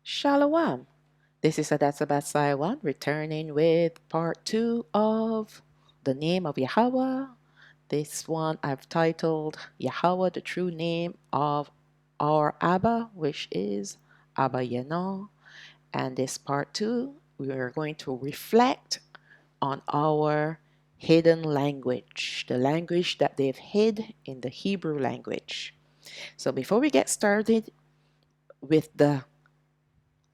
Shalom. This is Adasabat Saiwan returning with part 2 of the name of Yahawah. This one I've titled Yahawah, the true name of Our Ahba, which is Abba Yano. And this part 2, we are going to reflect on our hidden language, the language that they've hid in the Hebrew language. So before we get started with the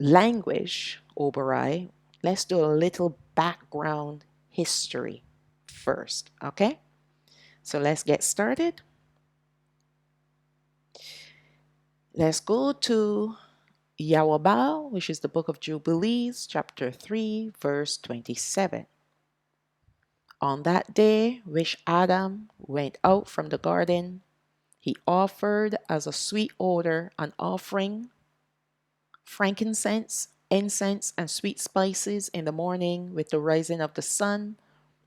language, Obaray, let's do a little background history first, okay? So let's get started. Let's go to Yahawah, which is the book of Jubilees, chapter 3, verse 27. On that day which Adam went out from the garden, he offered as a sweet odor an offering frankincense, incense, and sweet spices in the morning with the rising of the sun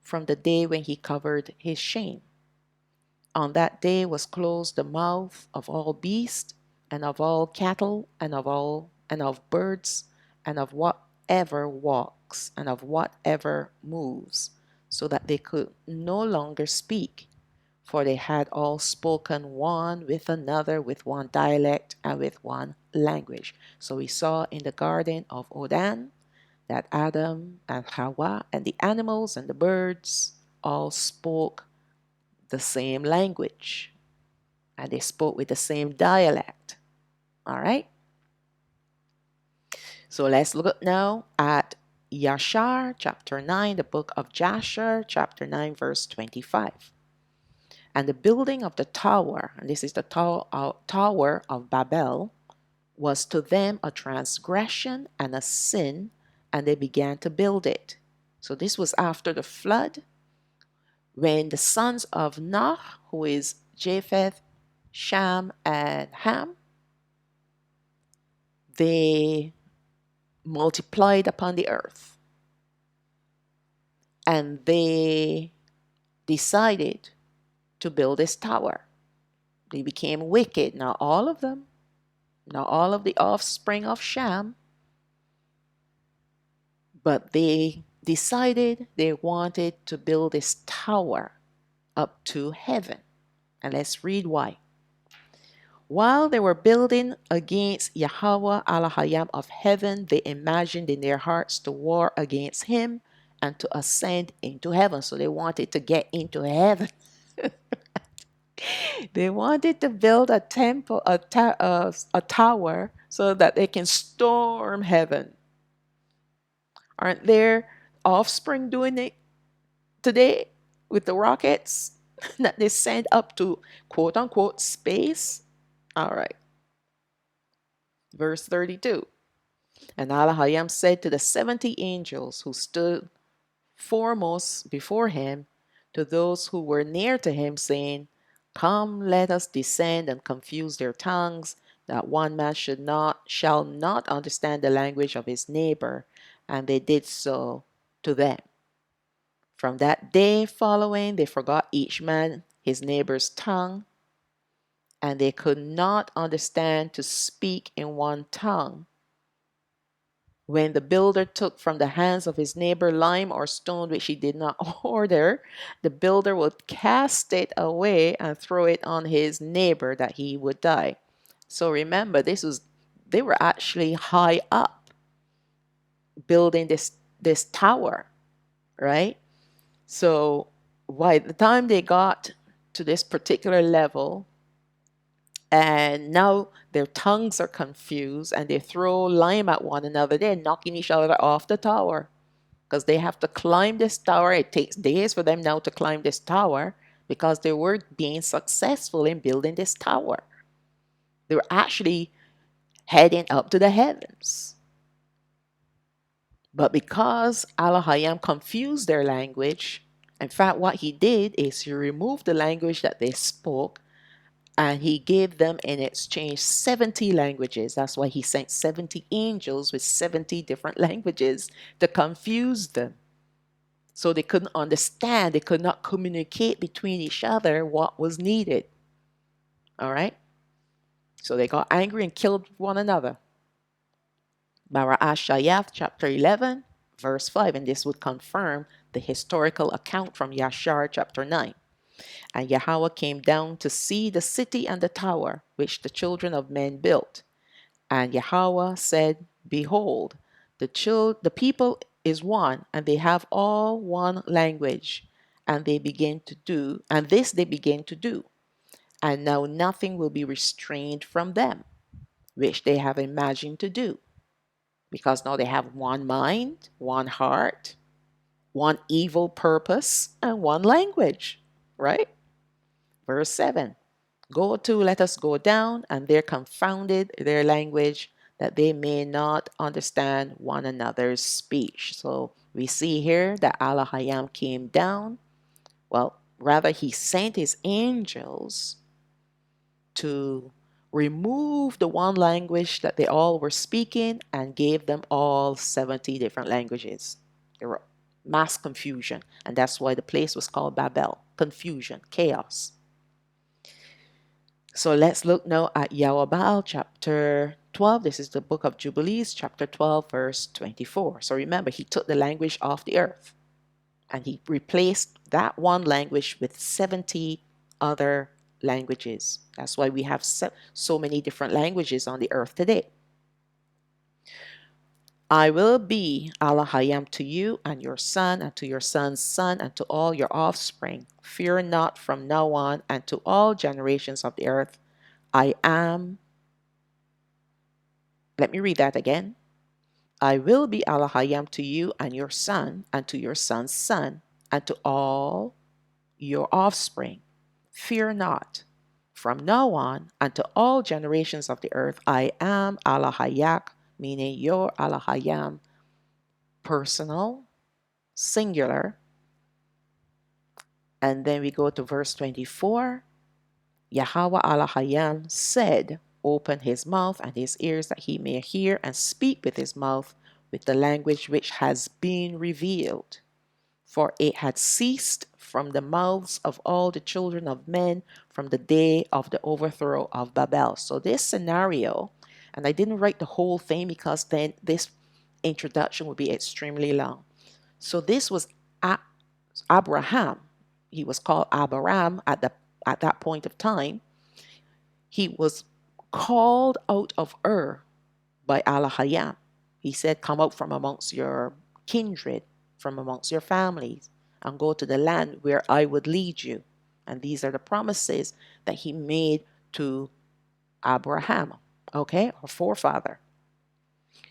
from the day when he covered his shame. On that day was closed the mouth of all beasts, and of all cattle, and of birds, and of whatever walks, and of whatever moves, so that they could no longer speak, for they had all spoken one with another with one dialect and with one language. So we saw in the Garden of Eden that Adam and Hawa and the animals and the birds all spoke the same language, and they spoke with the same dialect. All right? So let's look now at Yashar, chapter 9, the book of Jasher, chapter 9, verse 25. And the building of the tower, and this is the Tower of Babel, was to them a transgression and a sin, and they began to build it. So this was after the flood, when the sons of Noah, who is Japheth, Shem, and Ham, they multiplied upon the earth, and they decided to build this tower. They became wicked. Not all of them, not all of the offspring of Shem, but they decided they wanted to build this tower up to heaven. And let's read why. While they were building against Yahawah Elohim of heaven, they imagined in their hearts to war against him and to ascend into heaven. So they wanted to get into heaven. They wanted to build a temple, a tower, so that they can storm heaven. Aren't there offspring doing it today with the rockets that they send up to quote unquote space? All right. Verse 32. And Elohim said to the 70 angels who stood foremost before him, to those who were near to him, saying, Come, let us descend and confuse their tongues, that one man shall not understand the language of his neighbor. And they did so to them. From that day following, they forgot each man his neighbor's tongue, and they could not understand to speak in one tongue. When the builder took from the hands of his neighbor lime or stone which he did not order, the builder would cast it away and throw it on his neighbor that he would die. So remember, they were actually high up building this tower, right? So by the time they got to this particular level, and now their tongues are confused and they throw lime at one another, they're knocking each other off the tower because they have to climb this tower. It takes days for them now to climb this tower because they were being successful in building this tower. They were actually heading up to the heavens. But because Elohim confused their language, in fact, what he did is he removed the language that they spoke, and he gave them in exchange 70 languages. That's why he sent 70 angels with 70 different languages to confuse them. So they couldn't understand, they could not communicate between each other what was needed. All right? So they got angry and killed one another. Our HaMashayach, chapter 11, verse 5, and this would confirm the historical account from Yashar, chapter 9. And Yahawah came down to see the city and the tower which the children of men built. And Yahawah said, Behold, the people is one, and they have all one language, and they begin to do, and this they begin to do. And now nothing will be restrained from them, which they have imagined to do, because now they have one mind, one heart, one evil purpose, and one language, right? Verse 7. Let us go down, and there confounded their language, that they may not understand one another's speech. So we see here that Allah Hayam came down. Well, rather, he sent his angels to remove the one language that they all were speaking and gave them all 70 different languages. There were mass confusion, and that's why the place was called Babel. Confusion, chaos. So let's look now at Yahawah chapter 12. This is the book of Jubilees, chapter 12, verse 24. So remember, he took the language off the earth and he replaced that one language with 70 other languages. That's why we have so many different languages on the earth today. I will be Allah Hayam to you and your son and to your son's son and to all your offspring. Fear not from now on and to all generations of the earth. I am. Let me read that again. I will be Allah Hayam to you and your son and to your son's son and to all your offspring. Fear not. From now on and to all generations of the earth, I am Allah Hayyak, meaning your Allah Hayam, personal, singular. And then we go to verse 24. Yahawah Allah Hayam said, Open his mouth and his ears that he may hear and speak with his mouth with the language which has been revealed. For it had ceased from the mouths of all the children of men from the day of the overthrow of Babel. So this scenario, and I didn't write the whole thing because then this introduction would be extremely long. So this was Abraham. He was called Abraham at that point of time. He was called out of Ur by Allah Hayam. He said, Come out from amongst your kindred, from amongst your families, and go to the land where I would lead you. And these are the promises that he made to Abraham, okay, our forefather.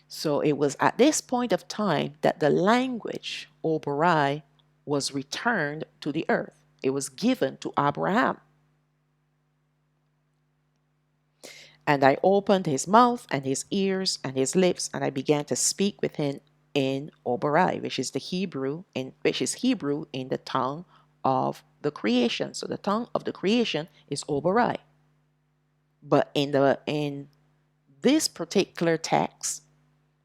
So it was at this point of time that the language, Obaray, was returned to the earth. It was given to Abraham. And I opened his mouth and his ears and his lips, and I began to speak with him in Obaray, which is Hebrew in the tongue of the creation. So the tongue of the creation is Obaray. But in this particular text,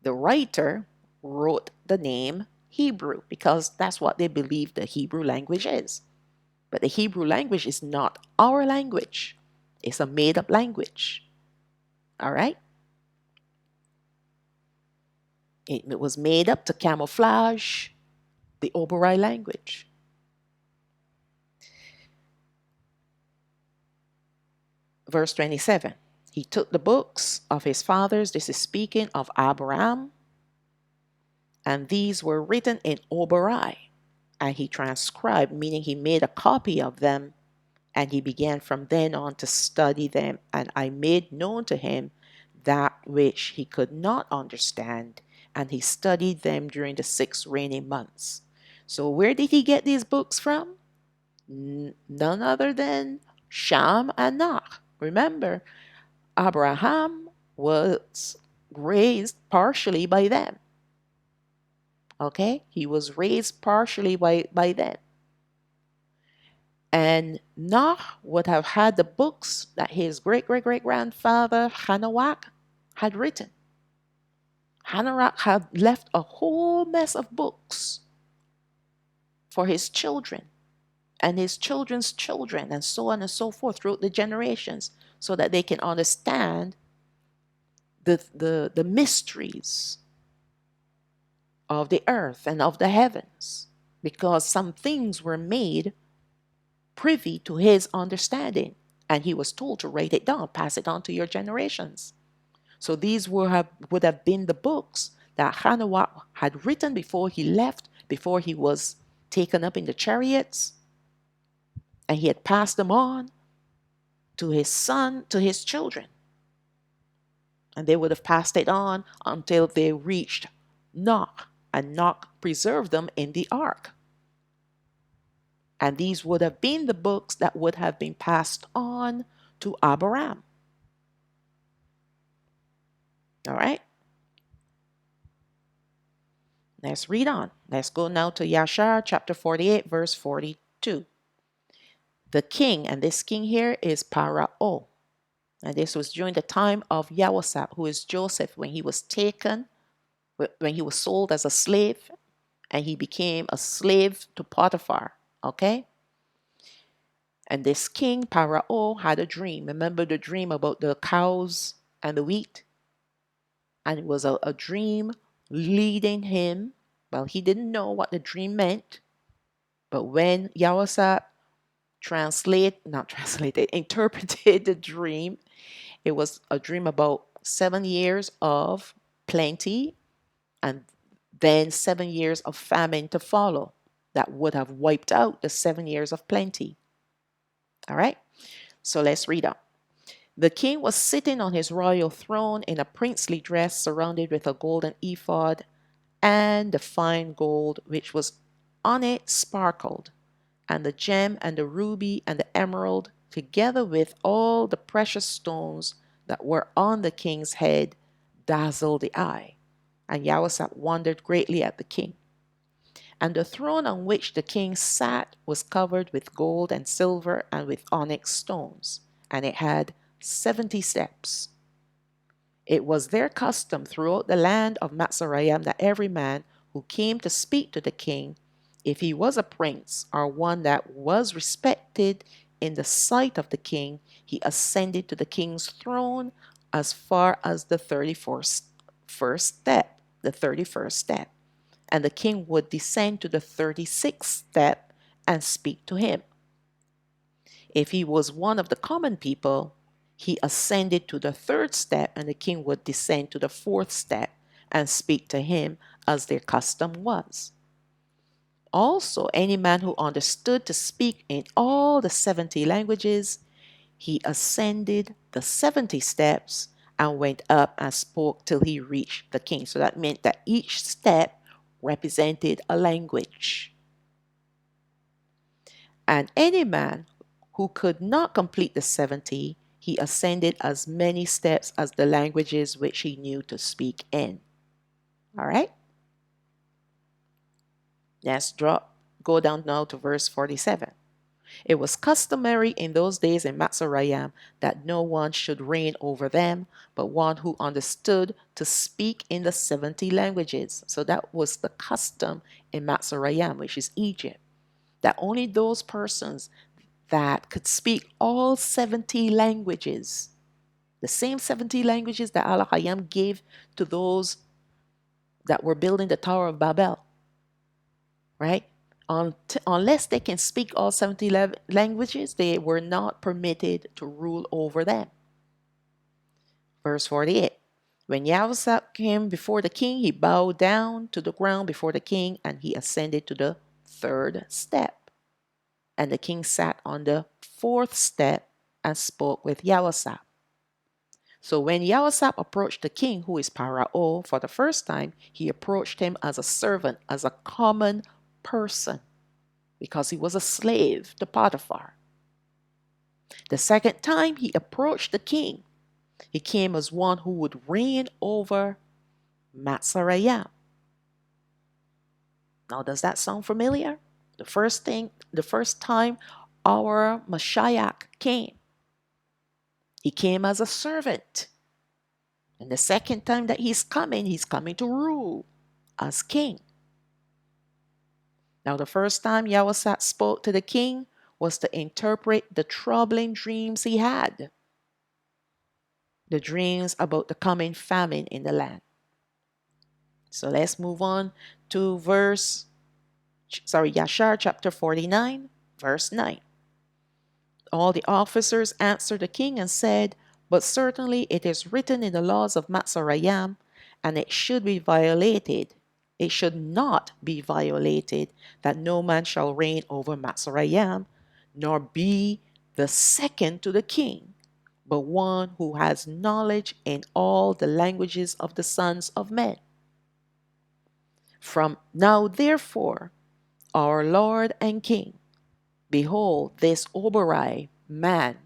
the writer wrote the name Hebrew because that's what they believe the Hebrew language is. But the Hebrew language is not our language. It's a made-up language. All right? It was made up to camouflage the Obaray language. Verse 27. He took the books of his fathers. This is speaking of Abraham. And these were written in Obaray. And he transcribed, meaning he made a copy of them. And he began from then on to study them. And I made known to him that which he could not understand. And he studied them during the 6 rainy months. So where did he get these books from? None other than Sham and Nah. Remember, Abraham was raised partially by them. Okay? He was raised partially by them. And Nah would have had the books that his great-great-great-grandfather Hanawak had written. Hanawak had left a whole mess of books for his children and his children's children and so on and so forth throughout the generations so that they can understand the mysteries of the earth and of the heavens, because some things were made privy to his understanding, and he was told to write it down, pass it on to your generations. So these would have been the books that Hanawah had written before he left, before he was taken up in the chariots, and he had passed them on to his son, to his children. And they would have passed it on until they reached Noah, and Noah preserved them in the ark. And these would have been the books that would have been passed on to Abraham. All right? Let's read on. Let's go now to Yashar chapter 48, verse 42. The king, and this king here is Parao. And this was during the time of Yahawah, who is Joseph, when he was taken, when he was sold as a slave, and he became a slave to Potiphar. Okay? And this king, Parao, had a dream. Remember the dream about the cows and the wheat? And it was a dream leading him. Well, he didn't know what the dream meant. But when Yahawah interpreted the dream, it was a dream about 7 years of plenty and then 7 years of famine to follow that would have wiped out the 7 years of plenty. All right, so let's read on. The king was sitting on his royal throne in a princely dress, surrounded with a golden ephod, and the fine gold which was on it sparkled, and the gem and the ruby and the emerald, together with all the precious stones that were on the king's head, dazzled the eye. And Yahawah wondered greatly at the king. And the throne on which the king sat was covered with gold and silver and with onyx stones, and it had 70 steps. It was their custom throughout the land of Mitzrayim that every man who came to speak to the king, if he was a prince or one that was respected in the sight of the king, he ascended to the king's throne as far as the 31st step. And the king would descend to the 36th step and speak to him. If he was one of the common people, he ascended to the 3rd step, and the king would descend to the 4th step and speak to him as their custom was. Also, any man who understood to speak in all the 70 languages, he ascended the 70 steps and went up and spoke till he reached the king. So that meant that each step represented a language. And any man who could not complete the 70, he ascended as many steps as the languages which he knew to speak in. All right? Let's go down now to verse 47. It was customary in those days in Mitzrayim that no one should reign over them, but one who understood to speak in the 70 languages. So that was the custom in Mitzrayim, which is Egypt, that only those persons that could speak all 70 languages, the same 70 languages that Allah gave to those that were building the Tower of Babel, right? Unless they can speak all 70 languages, they were not permitted to rule over them. Verse 48. When Yahawah came before the king, he bowed down to the ground before the king, and he ascended to the 3rd step. And the king sat on the 4th step and spoke with Yahawah. So when Yahawah approached the king, who is Parao, for the first time, he approached him as a servant, as a common person, because he was a slave to Potiphar. The second time he approached the king, he came as one who would reign over Mitzrayim. Now, does that sound familiar? The first time our Mashiach came, he came as a servant. And the second time that he's coming to rule as king. Now, the first time Yahawah spoke to the king was to interpret the troubling dreams he had. the dreams about the coming famine in the land. So let's move on to Yashar chapter 49, verse 9. All the officers answered the king and said, "But certainly it is written in the laws of Matzarayam, and it should be violated. It should not be violated, that no man shall reign over Matzarayam, nor be the second to the king, but one who has knowledge in all the languages of the sons of men. From now, therefore, our Lord and King, behold, this Obaray man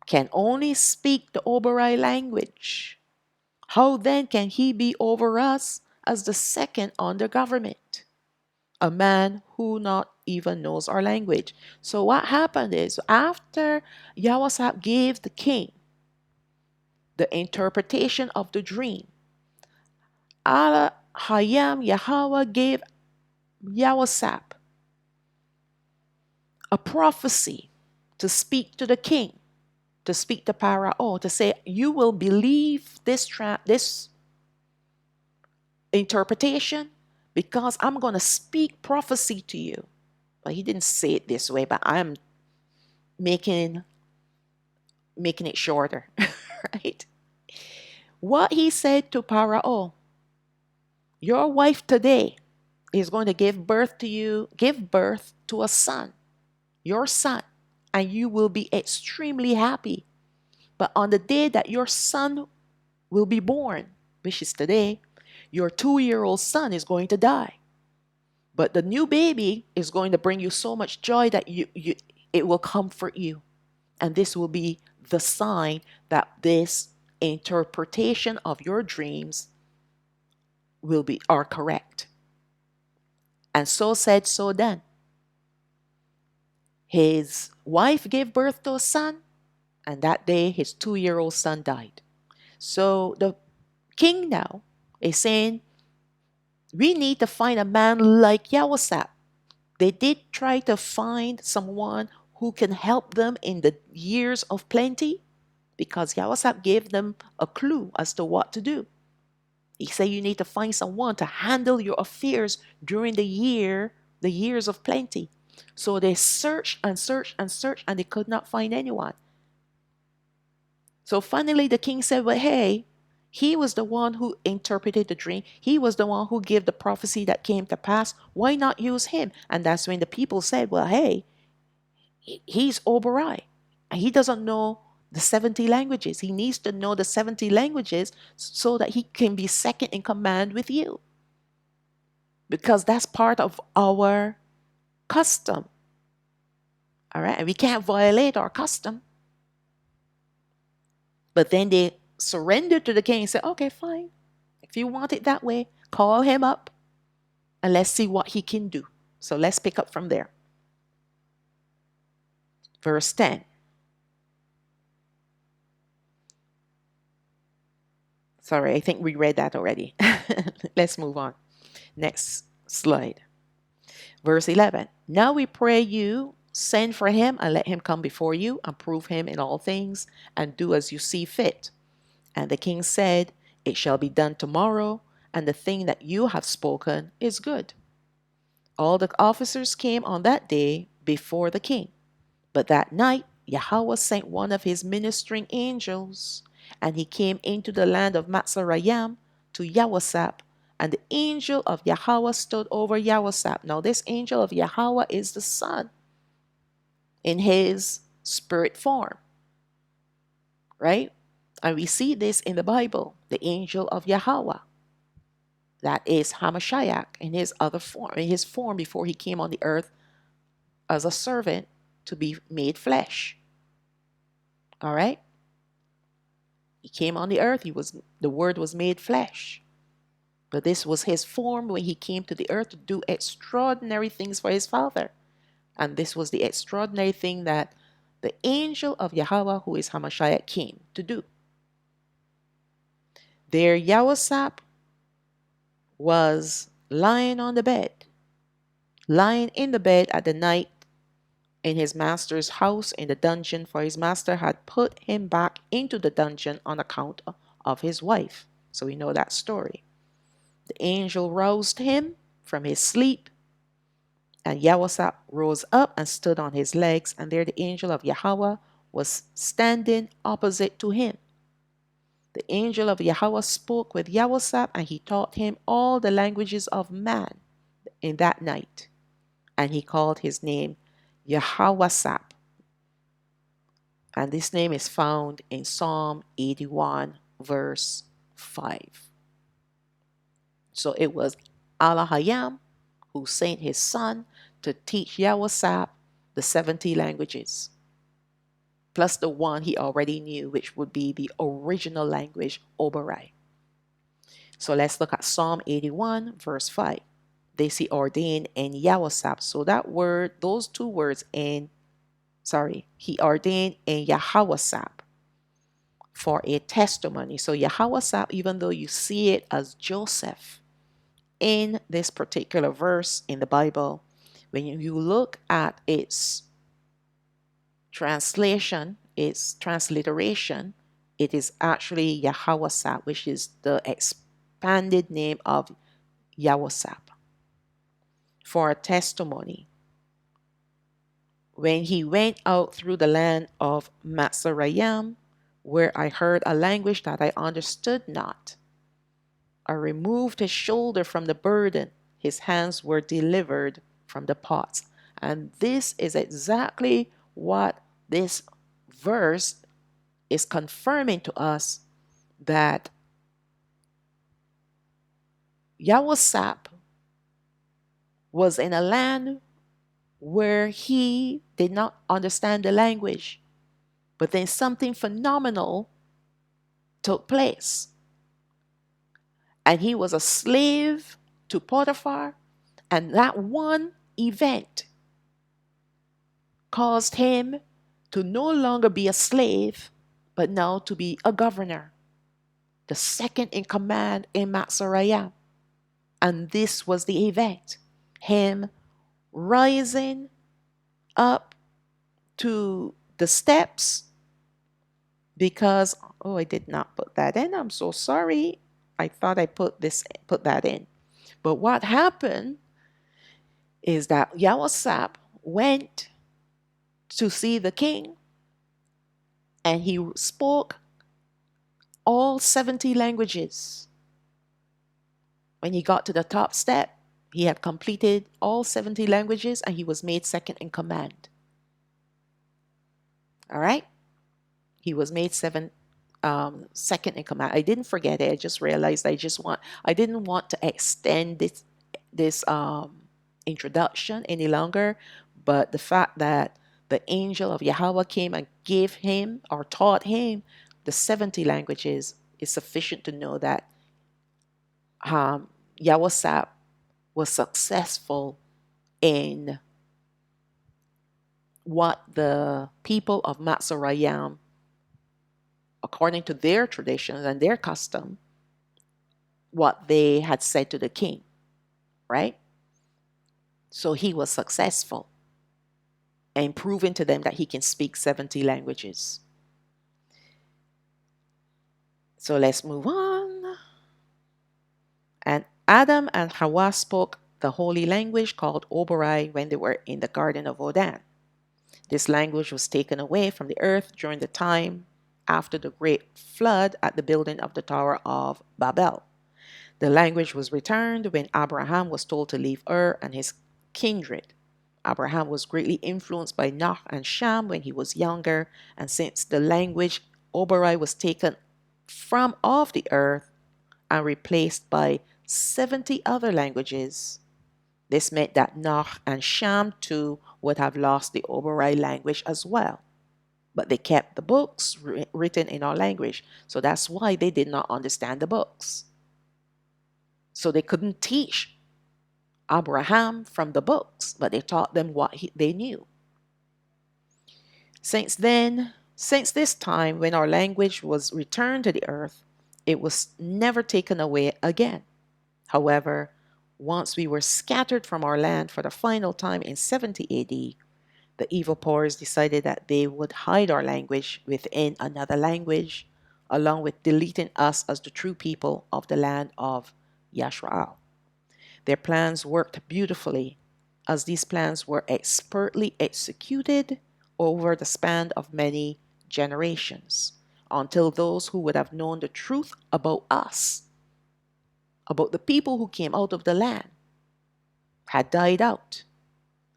can only speak the Obaray language. How then can he be over us as the second on the government? A man who not even knows our language." So what happened is, after Yahweh gave the king the interpretation of the dream, Our Yahawah gave Yahweh a prophecy to speak to the king, to speak to Pharaoh, to say, "You will believe this interpretation because I'm going to speak prophecy to you." Well, he didn't say it this way, but I'm making it shorter, right? What he said to Pharaoh, "Your wife today is going to give birth to a son, your son, and you will be extremely happy. But on the day that your son will be born, which is today, your 2-year-old son is going to die. But the new baby is going to bring you so much joy that it will comfort you. And this will be the sign that this interpretation of your dreams are correct." And so said, so done. His wife gave birth to a son, and that day his 2-year-old son died. So the king now is saying, we need to find a man like Yahweh. They did try to find someone who can help them in the years of plenty, because Yahweh gave them a clue as to what to do. He said you need to find someone to handle your affairs during the years of plenty. So they searched and searched and searched, and they could not find anyone. So finally the king said, "Well, hey, he was the one who interpreted the dream. He was the one who gave the prophecy that came to pass. Why not use him?" And that's when the people said, "Well, hey, he's Obaray, and he doesn't know the 70 languages. He needs to know the 70 languages so that he can be second in command with you, because that's part of our custom." All right, and we can't violate our custom. But then they surrendered to the king and said, "Okay, fine. If you want it that way, call him up and let's see what he can do." So let's pick up from there. Verse 10. Sorry, I think we read that already. Let's move on. Next slide. Verse 11. "Now we pray you, send for him and let him come before you, and prove him in all things, and do as you see fit." And the king said, "It shall be done tomorrow, and the thing that you have spoken is good." All the officers came on that day before the king. But that night Yahweh sent one of his ministering angels, and he came into the land of Matzarayam to Yahweh, and the angel of Yahweh stood over Yahweh. Now this angel of Yahweh is the Son in his spirit form, right? And we see this in the Bible, the angel of Yahawah. That is HaMashayach in his other form, in his form before he came on the earth as a servant to be made flesh. All right? He came on the earth, the word was made flesh. But this was his form when he came to the earth to do extraordinary things for his Father. And this was the extraordinary thing that the angel of Yahweh, who is HaMashayach, came to do. There Yahweh was lying in the bed at the night in his master's house in the dungeon, for his master had put him back into the dungeon on account of his wife. So we know that story. The angel roused him from his sleep, and Yahweh rose up and stood on his legs, and there the angel of Yahawah was standing opposite to him. The angel of Yahawah spoke with Yahweh, and he taught him all the languages of man in that night. And he called his name Yahweh. And this name is found in Psalm 81, verse 5. So it was Allah who sent his son to teach Yahweh the 70 languages, plus the one he already knew, which would be the original language, Obaray. So let's look at Psalm 81, verse 5. This he ordained in Yahweh. So that word, those two words he ordained in Yahweh for a testimony. So Yahweh, even though you see it as Joseph in this particular verse in the Bible, when you look at its translation, its transliteration, it is actually Yahweh, which is the expanded name of Yahweh for a testimony. When he went out through the land of Mitzrayim, where I heard a language that I understood not, I removed his shoulder from the burden, his hands were delivered from the pots. And this is exactly what this verse is confirming to us, that Yahweh was in a land where he did not understand the language, but then something phenomenal took place. And he was a slave to Potiphar, and that one event caused him to no longer be a slave, but now to be a governor, the second in command in Mitzrayim. And this was the event, him rising up to the steps, because, oh, I did not put that in. I'm so sorry. I thought I put that in. But what happened is that Yahweh went to see the king, and he spoke all 70 languages. When he got to the top step, he had completed all 70 languages, and he was made second in command. All right? He was made second in command. I didn't forget it. I just realized I didn't want to extend this introduction any longer, but the fact that the angel of Yahawah came and gave him or taught him the 70 languages is sufficient to know that Yahweh was successful in what the people of Mitzrayim, according to their traditions and their custom, what they had said to the king, right? So he was successful in proving to them that he can speak 70 languages. So let's move on. And Adam and Hawa spoke the holy language called Obaray when they were in the Garden of Eden. This language was taken away from the earth during the time after the great flood at the building of the Tower of Babel. The language was returned when Abraham was told to leave Ur and his kindred. Abraham was greatly influenced by Noah and Shem when he was younger, and since the language Obaray was taken from off the earth and replaced by 70 other languages, this meant that Noah and Shem too would have lost the Obaray language as well. But they kept the books written in our language, so that's why they did not understand the books. So they couldn't teach Abraham from the books, but they taught them what they knew. Since this time when our language was returned to the earth, it was never taken away again. However, once we were scattered from our land for the final time in 70 AD, the evil powers decided that they would hide our language within another language, along with deleting us as the true people of the land of Yashraal. Their plans worked beautifully, as these plans were expertly executed over the span of many generations, until those who would have known the truth about us, about the people who came out of the land, had died out.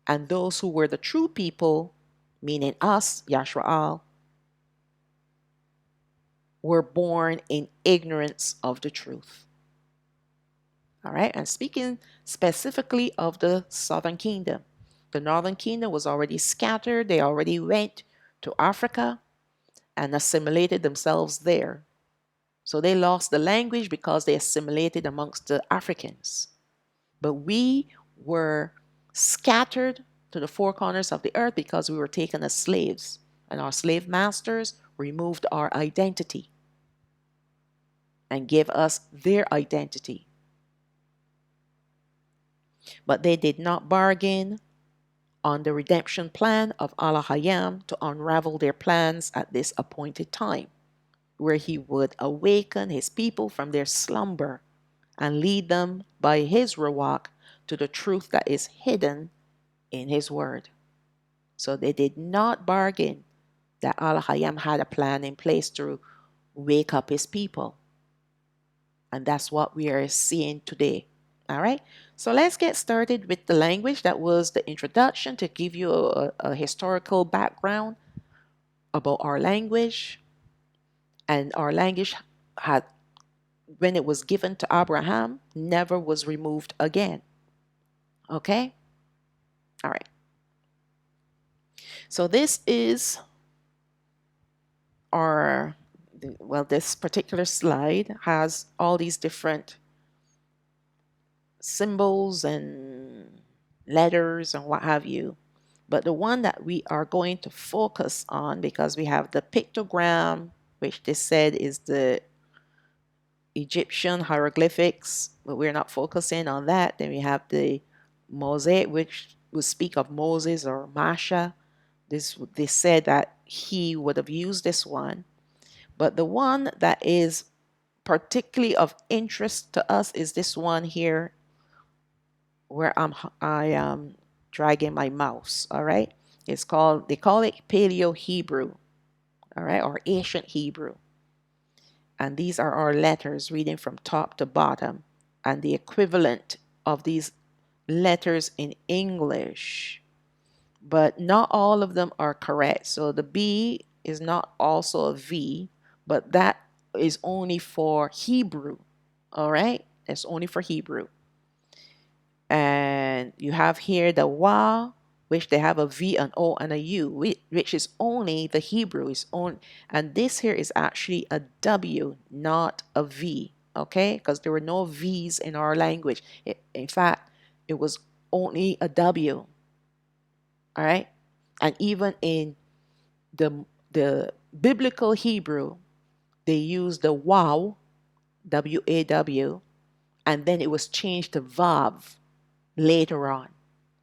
And those who were the true people, meaning us, Yashraal, were born in ignorance of the truth. All right, and speaking specifically of the southern kingdom, the northern kingdom was already scattered. They already went to Africa and assimilated themselves there. So they lost the language because they assimilated amongst the Africans. But we were scattered to the four corners of the earth because we were taken as slaves, and our slave masters removed our identity and gave us their identity. But they did not bargain on the redemption plan of Allah Hayam to unravel their plans at this appointed time, where He would awaken His people from their slumber and lead them by His Rawak to the truth that is hidden in His Word. So they did not bargain that Allah Hayam had a plan in place to wake up His people. And that's what we are seeing today. All right. So let's get started with the language. That was the introduction to give you a historical background about our language. And our language had, when it was given to Abraham, never was removed again. Okay. All right. So this is our, well, this particular slide has all these different symbols and letters and what have you. But the one that we are going to focus on, because we have the pictogram, which they said is the Egyptian hieroglyphics, but we're not focusing on that. Then we have the mosaic, which will speak of Moses or Masha. They said that he would have used this one. But the one that is particularly of interest to us is this one here, where I am dragging my mouse. All right, they call it Paleo Hebrew, all right, or Ancient Hebrew. And these are our letters reading from top to bottom, and the equivalent of these letters in English. But not all of them are correct. So the B is not also a V, but that is only for Hebrew. All right, it's only for Hebrew. And you have here the Wa, which they have a V, an O, and a U, which is only the Hebrew is on. And this here is actually a W, not a V. Okay, because there were no V's in our language. In fact, it was only a W. All right, and even in the biblical Hebrew, they used the Waw, W-A-W, and then it was changed to Vav later on.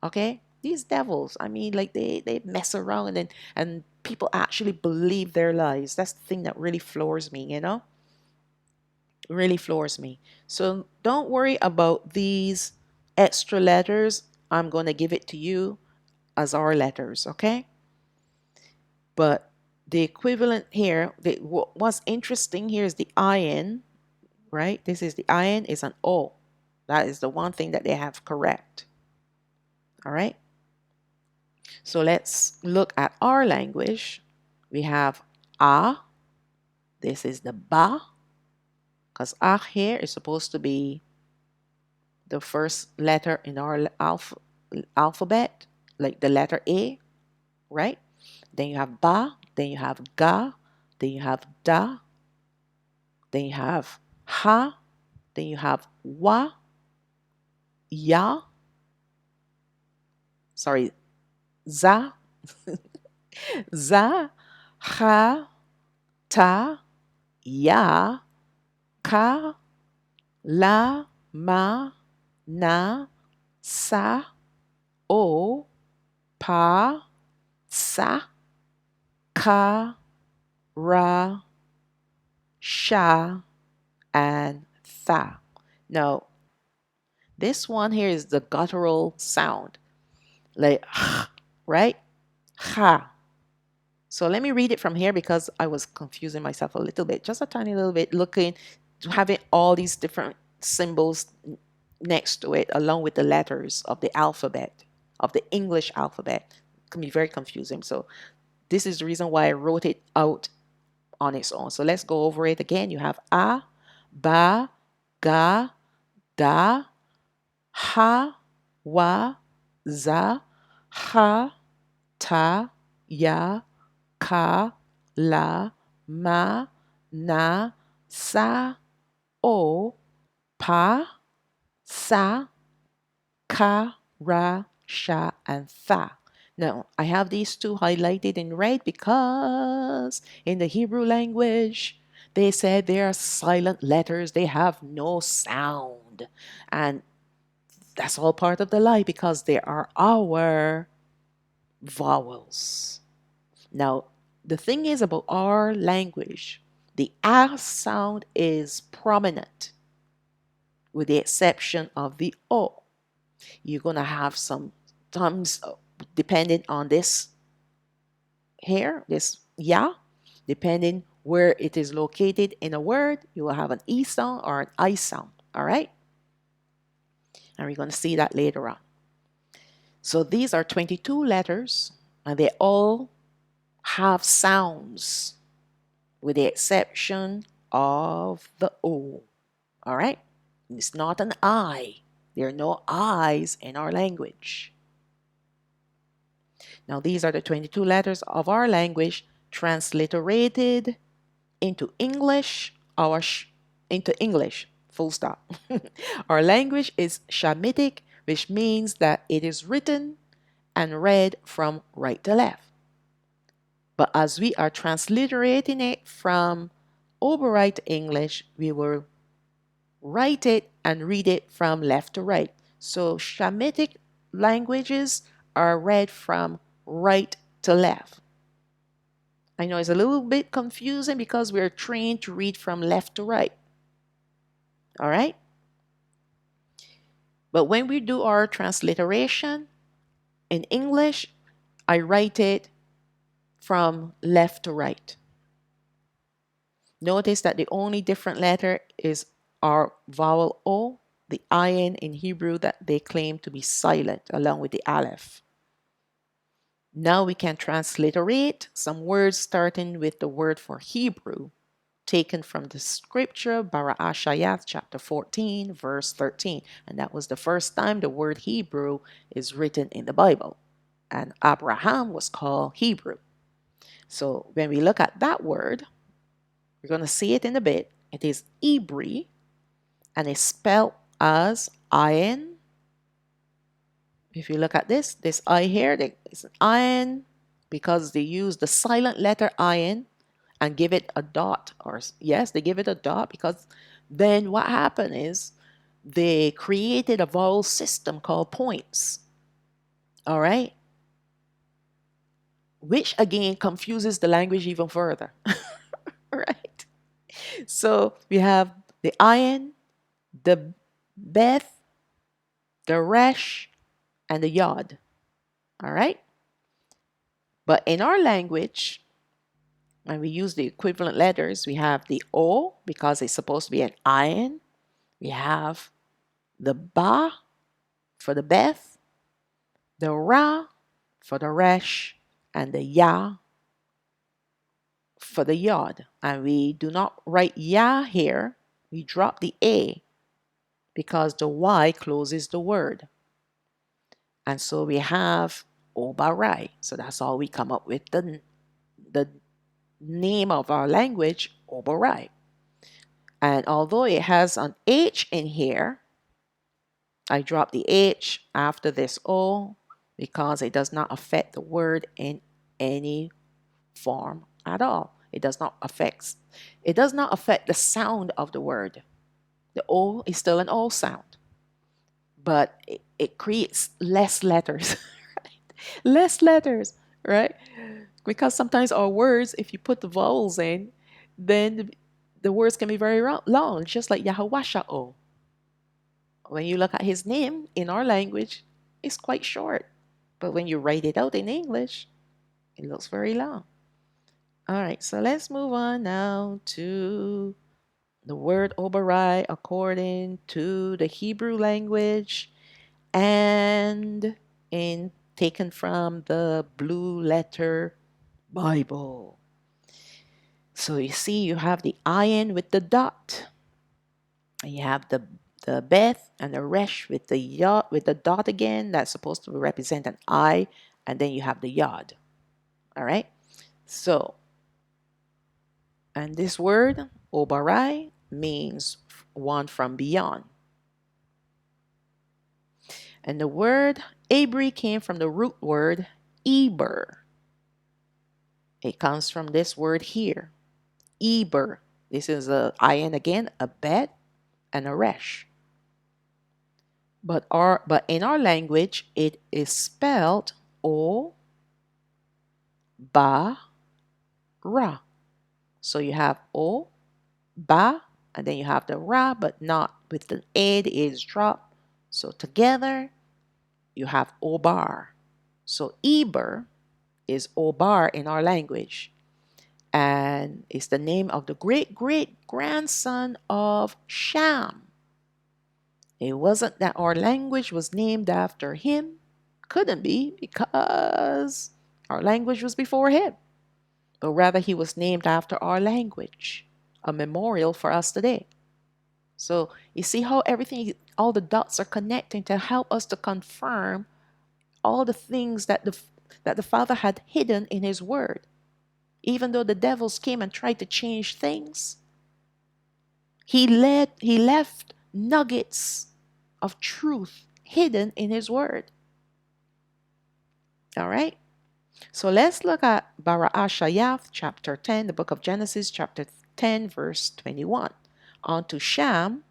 Okay, these devils, I mean, like they mess around, and people actually believe their lies. That's the thing that really floors me, really floors me. So don't worry about these extra letters. I'm going to give it to you as our letters, okay? But the equivalent here, what's interesting here is the iron, right? This is the iron is an O. That is the one thing that they have correct. All right. So let's look at our language. We have A. This is the Ba, because A here is supposed to be the first letter in our alphabet, like the letter A, right? Then you have Ba, then you have Ga, then you have Da, then you have Ha, then you have Wa, Ya, sorry, Za, Za, Ha, Ta, Ya, Ka, La, Ma, Na, Sa, O, Pa, sa, ka, ra, sha, and tha. Now, this one here is the guttural sound, like right? Ha. So let me read it from here because I was confusing myself a little bit, just a tiny little bit, looking, having all these different symbols next to it, along with the letters of the alphabet, of the English alphabet. It can be very confusing. So this is the reason why I wrote it out on its own. So let's go over it again. You have A, Ba, Ga, Da, Ha, Wa, Za, Ha, Ta, Ya, Ka, La, Ma, Na, Sa, O, Pa, Sa, Ka, Ra, Sha, and Tha. Now, I have these two highlighted in red because in the Hebrew language, they said they are silent letters. They have no sound. And that's all part of the lie because they are our vowels. Now, the thing is about our language, the A sound is prominent with the exception of the O. You're going to have some times, depending on this here, this ya, depending where it is located in a word, you will have an E sound or an I sound. All right? And we're going to see that later on. So these are 22 letters, and they all have sounds with the exception of the O. All right? It's not an I. There are no I's in our language. Now, these are the 22 letters of our language transliterated into English, into English, full stop. Our language is Shamitic, which means that it is written and read from right to left. But as we are transliterating it from Obaray to English, we will write it and read it from left to right. So Shamitic languages are read from right to left. I know it's a little bit confusing because we're trained to read from left to right. All right? But when we do our transliteration in English, I write it from left to right. Notice that the only different letter is our vowel O, the ayin in Hebrew that they claim to be silent, along with the aleph. Now we can transliterate some words starting with the word for Hebrew, taken from the scripture, Our HaMashayach, chapter 14, verse 13. And that was the first time the word Hebrew is written in the Bible. And Abraham was called Hebrew. So when we look at that word, we're going to see it in a bit. It is Ibri, and it's spelled as ayin. If you look at this I here, it's an ayin because they use the silent letter ayin and give it a dot. Or yes, they give it a dot because then what happened is they created a vowel system called points. All right? Which again confuses the language even further. Right? So we have the ayin, the beth, the resh, and the yod. All right? But in our language, when we use the equivalent letters, we have the O because it's supposed to be an ayin. We have the ba for the beth, the ra for the resh, and the ya for the yod. And we do not write ya here. We drop the A because the Y closes the word. And so we have Obaray. So that's all we come up with the name of our language, Obaray. And although it has an H in here, I drop the H after this O because it does not affect the word in any form at all. It does not affect the sound of the word. The O is still an O sound, but it creates less letters, right? Less letters, right? Because sometimes our words, if you put the vowels in, then the words can be very long, just like Yahawah. When you look at his name in our language, it's quite short. But when you write it out in English, it looks very long. All right, so let's move on now to the word Obaray according to the Hebrew language and in taken from the Blue Letter Bible. So you see, you have the ayin with the dot. And you have the beth and the resh with the yod with the dot again. That's supposed to represent an I, and then you have the yod. All right. So, and this word Obaray means one from beyond. And the word Abri came from the root word Eber. It comes from this word here, Eber. This is a ayin again, a bet, and a resh. But in our language, it is spelled O Ba Ra. So you have O Ba, and then you have the Ra, but not with the A, the A is dropped. So together, you have Obar. So Eber is Obar in our language. And it's the name of the great-great-grandson of Sham. It wasn't that our language was named after him. Couldn't be, because our language was before him. But rather he was named after our language, a memorial for us today. So you see how everything, all the dots are connecting to help us to confirm all the things that the Father had hidden in his word. Even though the devils came and tried to change things, he left nuggets of truth hidden in his word. All right? So let's look at Bara'ashayach, chapter 10, the book of Genesis, chapter 10, verse 21. On to Sham,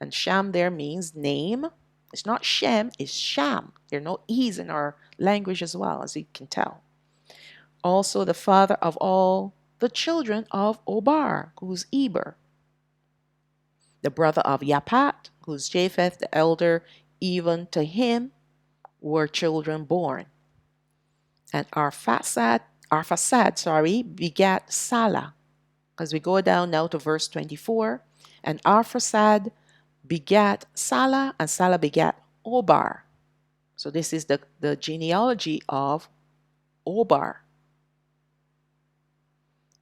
and Sham there means name. It's not Shem, it's Sham. There are no E's in our language as well, as you can tell. Also the father of all the children of Obar, who's Eber. The brother of Yapat, who's Japheth, the elder, even to him were children born. And Arphaxad, begat Salah. Because we go down now to verse 24. And Arphaxad begat Salah, and Salah begat Obar. So this is the genealogy of Obar.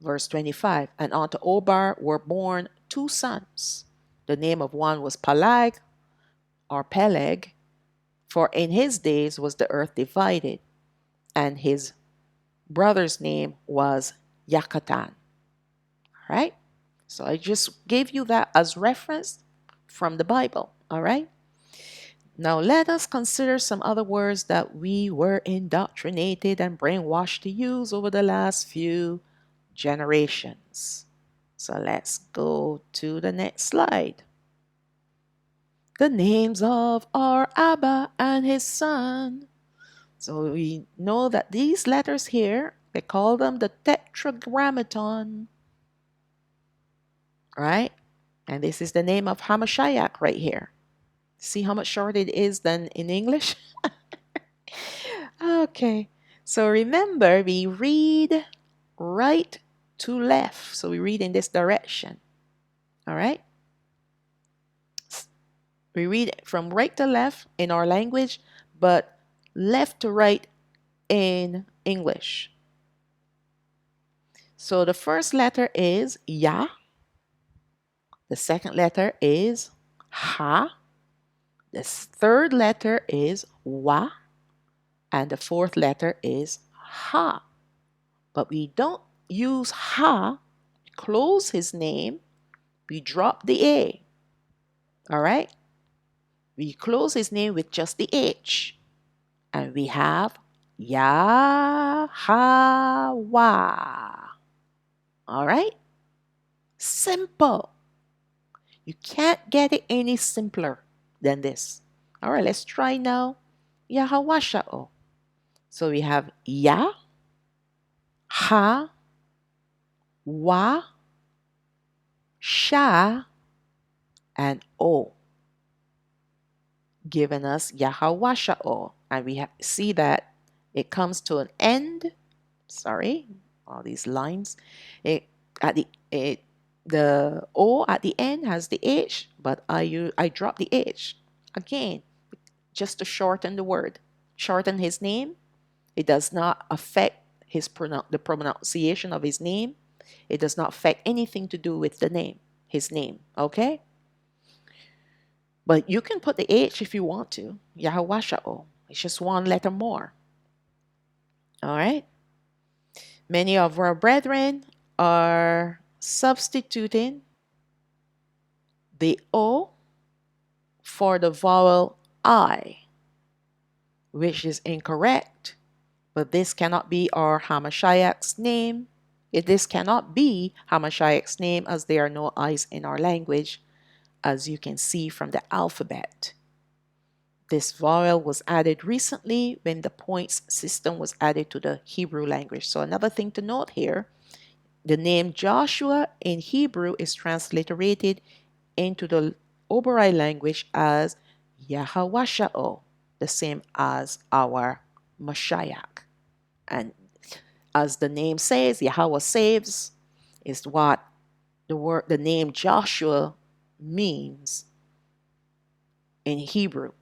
Verse 25. And unto Obar were born two sons. The name of one was Peleg, or Peleg, for in his days was the earth divided. And his brother's name was Yakatan. All right? So I just gave you that as reference from the Bible. All right? Now let us consider some other words that we were indoctrinated and brainwashed to use over the last few generations. So let's go to the next slide. The names of our Abba and his son. So we know that these letters here, they call them the tetragrammaton. Right? And this is the name of HaMashayach right here. See how much shorter it is than in English? Okay. So remember, we read right to left. So we read in this direction. All right? We read from right to left in our language, but left to right in English. So the first letter is Ya. The second letter is Ha. The third letter is Wa. And the fourth letter is Ha. But we don't use Ha to close his name. We drop the A. All right? We close his name with just the H. And we have Yahawah. All right? Simple. You can't get it any simpler than this. All right, let's try now. Yahawasha'o. So we have Ya, Ha, Wa, Sha, and O, giving us Yahawasha'o. And we see that it comes to an end. Sorry, all these lines. The O at the end has the H, but I drop the H again just to shorten the word, shorten his name. It does not affect the pronunciation of his name. It does not affect anything to do with the name, his name. Okay. But you can put the H if you want to. Yahawasha'o. It's just one letter more. All right. Many of our brethren are substituting the O for the vowel I, which is incorrect. But this cannot be our HaMashayach's name. This cannot be HaMashayach's name, as there are no I's in our language, as you can see from the alphabet. This vowel was added recently when the points system was added to the Hebrew language. So another thing to note here, the name Joshua in Hebrew is transliterated into the Obaray language as Yahawasha'o, the same as our Mashiach. And as the name says, Yahweh saves is what the name Joshua means in Hebrew.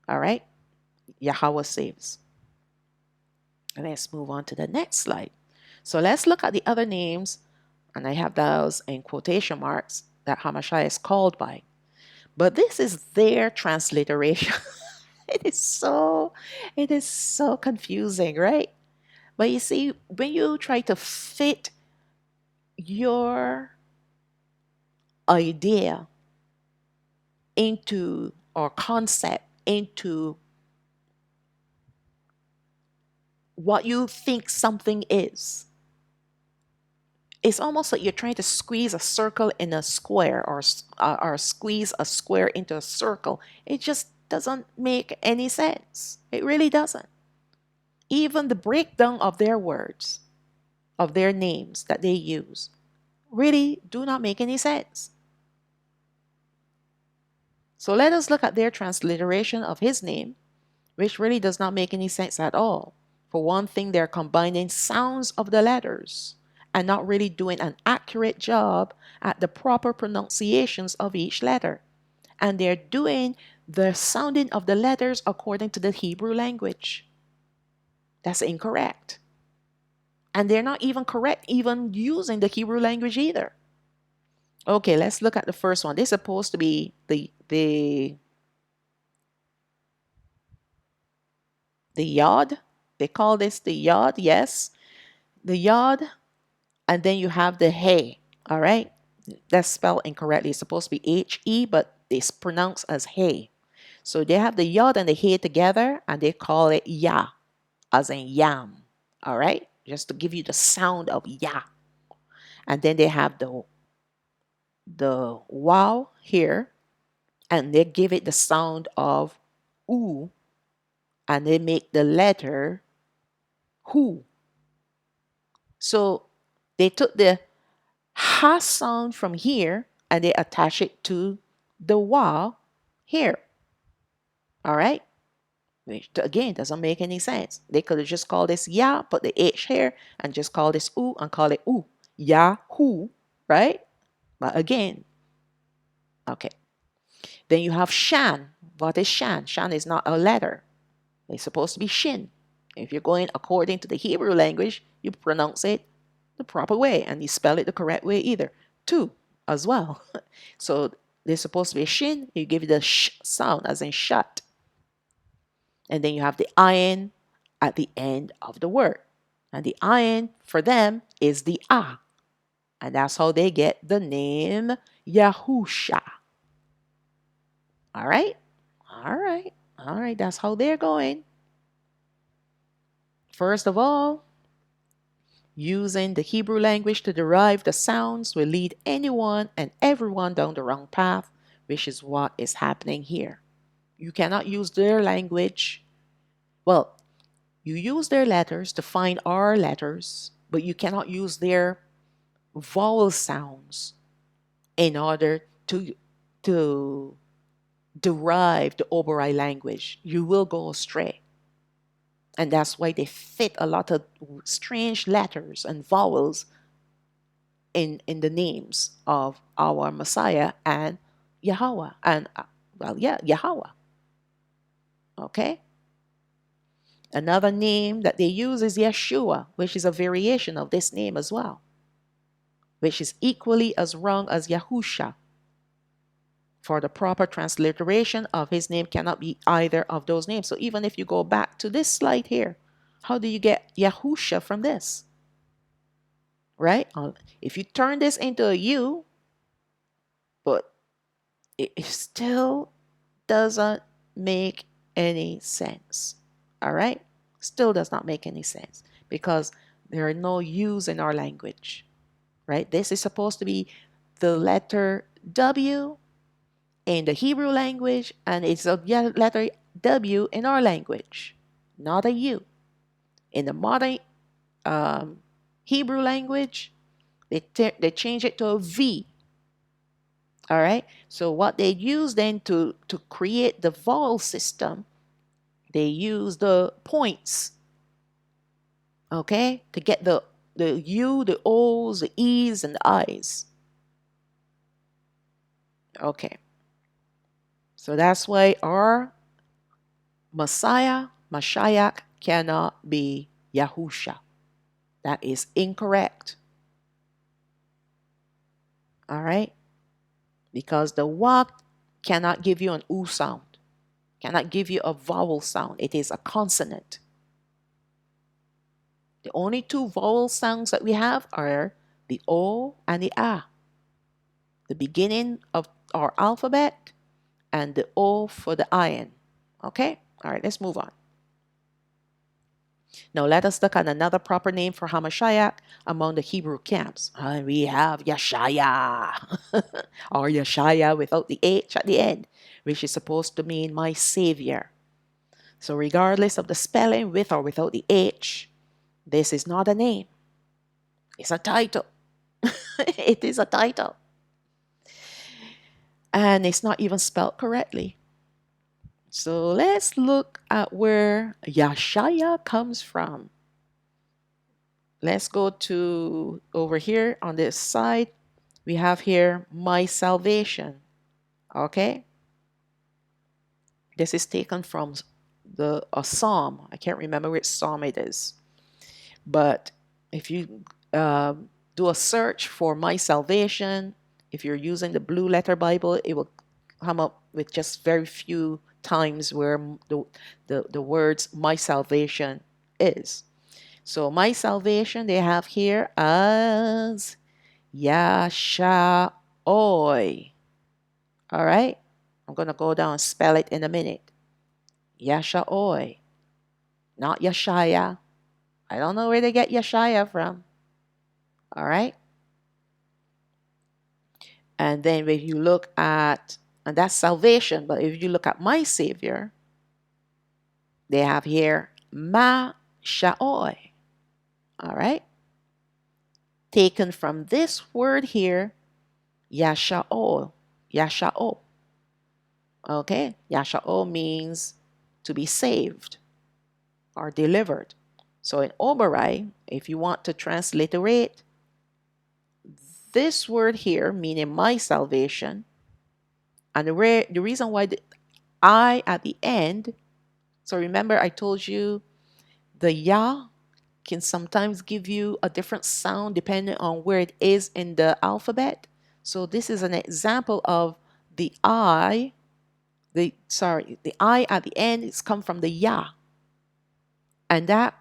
All right? Yahweh saves. And let's move on to the next slide. So let's look at the other names, and I have those in quotation marks that HaMashayach is called by. But this is their transliteration. It is so confusing, right? But you see, when you try to fit your idea into or concept into what you think something is, it's almost like you're trying to squeeze a circle in a square, or squeeze a square into a circle. It just doesn't make any sense. It really doesn't. Even the breakdown of their words, of their names that they use, really do not make any sense. So let us look at their transliteration of his name, which really does not make any sense at all. For one thing, they're combining sounds of the letters and not really doing an accurate job at the proper pronunciations of each letter. And they're doing the sounding of the letters according to the Hebrew language. That's incorrect. And they're not even correct even using the Hebrew language either. Okay, let's look at the first one. This is supposed to be the yod. They call this the yod, yes. The yod, and then you have the hey, all right? That's spelled incorrectly. It's supposed to be H-E, but it's pronounced as hey. So they have the yod and the hey together, and they call it ya, as in yam, all right? Just to give you the sound of ya. And then they have the wow here, and they give it the sound of oo, and they make the letter who. So they took the ha sound from here and they attach it to the wa here. All right? Which again doesn't make any sense. They could have just called this ya, put the H here, and just call this oo and call it oo. Yahoo, right? But again, okay. Then you have shan. What is shan? Shan is not a letter. It's supposed to be shin. If you're going according to the Hebrew language, you pronounce it the proper way and you spell it the correct way either. Two as well. So there's supposed to be a shin. You give it the sh sound as in shut. And then you have the ayin at the end of the word. And the ayin for them is the ah. And that's how they get the name Yahusha. All right? All right. All right. That's how they're going. First of all, using the Hebrew language to derive the sounds will lead anyone and everyone down the wrong path, which is what is happening here. You cannot use their language. Well, You use their letters to find our letters, but you cannot use their vowel sounds in order to derive the Obaray language. You will go astray. And that's why they fit a lot of strange letters and vowels in the names of our Messiah and Yahawah. And, Yahawah. Okay? Another name that they use is Yeshua, which is a variation of this name as well, which is equally as wrong as Yahusha. For the proper transliteration of his name cannot be either of those names. So even if you go back to this slide here, how do you get Yahusha from this? Right? If you turn this into a U, but it still doesn't make any sense. All right? Still does not make any sense because there are no U's in our language. Right? This is supposed to be the letter W in the Hebrew language, and it's a letter W in our language, not a U. In the modern Hebrew language, they change it to a V. All right. So what they use then to create the vowel system, they use the points. Okay, to get the U, the O's, the E's, and the I's. Okay. So that's why our Messiah, Mashayach, cannot be Yahusha. That is incorrect. All right? Because the wa cannot give you an U sound, cannot give you a vowel sound. It is a consonant. The only two vowel sounds that we have are the O and the A. The beginning of our alphabet and the O for the iron. Okay? All right, let's move on. Now let us look at another proper name for HaMashayach among the Hebrew camps. We have Yeshaya, or Yeshaya without the H at the end, which is supposed to mean my Savior. So regardless of the spelling, with or without the H, this is not a name. It's a title. It is a title. And it's not even spelled correctly. So let's look at where Yeshaya comes from. Let's go to over here on this side. We have here my salvation. Okay. This is taken from a psalm. I can't remember which psalm it is. But if you do a search for my salvation, if you're using the Blue Letter Bible, it will come up with just very few times where the words my salvation is. So my salvation they have here as Yasha'oi. All right? I'm going to go down and spell it in a minute. Yasha'oi. Not Yeshaya. I don't know where they get Yeshaya from. All right? And then when you look at, and that's salvation, but if you look at my Savior, they have here Masha'oi. All right? Taken from this word here, Yasha'o. Yasha'o. Okay? Yasha'o means to be saved or delivered. So in Obaray, if you want to transliterate this word here, meaning my salvation, and the reason why the I at the end, so remember I told you the Ya can sometimes give you a different sound depending on where it is in the alphabet. So this is an example of the I, the I at the end is come from the Ya. And that,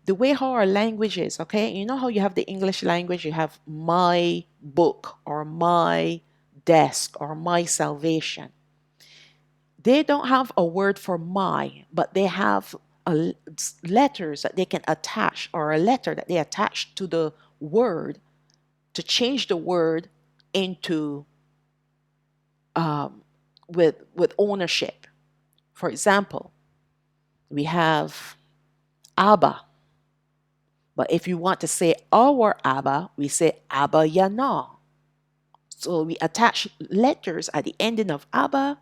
the way how our language is, okay? You know how you have the English language, you have my book or my desk or my salvation. They don't have a word for my, but they have letters that they can attach, or a letter that they attach to the word to change the word into with ownership. For example, we have Abba. But if you want to say our Abba, we say Abba Yana. So we attach letters at the ending of Abba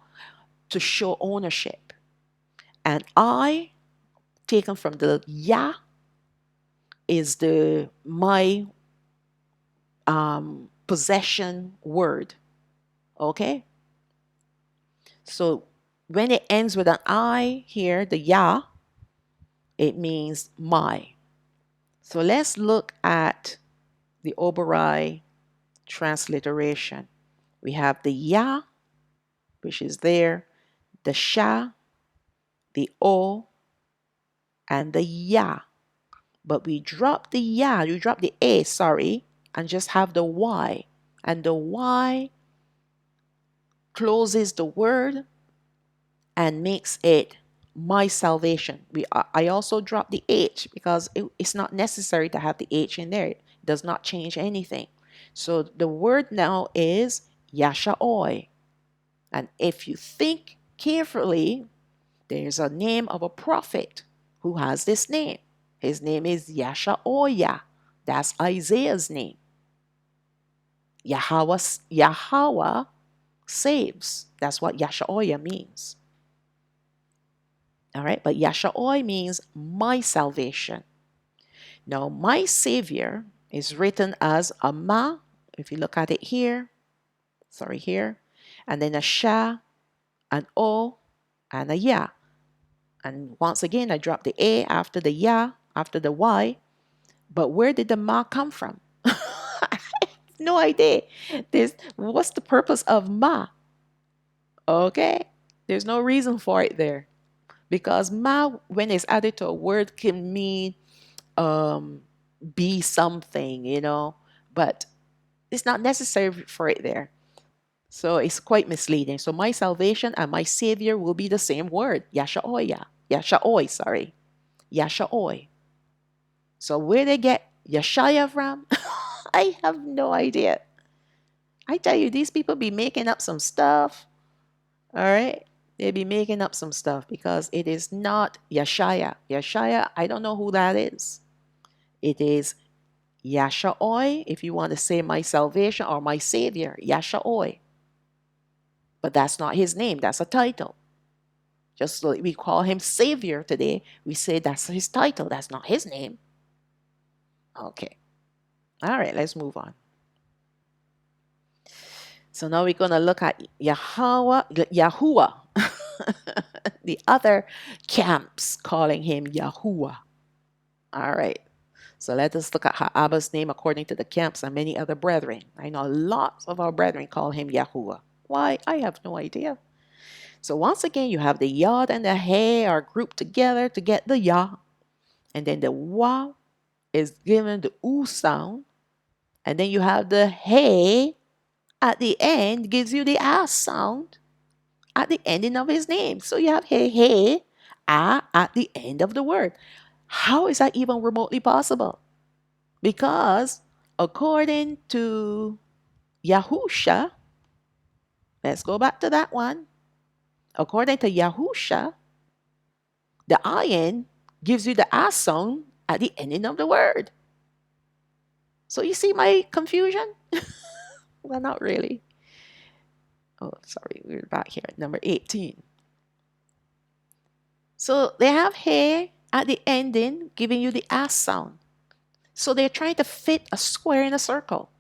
to show ownership. And I, taken from the Ya, is the my possession word. Okay? So when it ends with an I here, the Ya, it means my. So let's look at the Obaray transliteration. We have the Ya, which is there, the Sha, the O, and the Ya. But we drop the Ya, you drop the A, sorry, and just have the Y. And the Y closes the word and makes it my salvation. I also drop the H because it's not necessary to have the H in there. It does not change anything. So the word now is Yasha'oi. And if you think carefully, there's a name of a prophet who has this name. His name is Yasha'oya. That's Isaiah's name. Yahawah saves. That's what Yasha'oya means. All right, but Yasha'oi means my salvation. Now, my Savior is written as a Ma, if you look at it here, sorry, here, and then a Sha, an O, and a Ya. And once again, I drop the A after the Ya, after the Y. But where did the Ma come from? No idea. What's the purpose of Ma? Okay, there's no reason for it there. Because Ma, when it's added to a word, can mean be something, but it's not necessary for it there. So it's quite misleading. So my salvation and my savior will be the same word, Yasha'oya. Yasha'oi, sorry. Yasha'oi. So where they get Yeshaya from, I have no idea. I tell you, these people be making up some stuff. All right? They be making up some stuff because it is not Yeshaya. Yeshaya, I don't know who that is. It is Yasha'oi, if you want to say my salvation or my savior, Yasha'oi. But that's not his name, that's a title. Just like we call him savior today, we say that's his title, that's not his name. Okay. All right, let's move on. So now we're going to look at Yahuwah. The other camps calling him Yahuwah. All right. So let us look at Abba's name according to the camps and many other brethren. I know lots of our brethren call him Yahuwah. Why? I have no idea. So once again, you have the Yod and the He are grouped together to get the Yah. And then the Wa is given the U sound. And then you have the He at the end gives you the A sound at the ending of his name. So you have He, A at the end of the word. How is that even remotely possible? Because according to Yahusha, let's go back to that one. According to Yahusha, the ayin gives you the A sound at the ending of the word. So you see my confusion? Well, not really. Oh, sorry, we're back here at number 18. So they have He at the ending giving you the A sound. So they're trying to fit a square in a circle.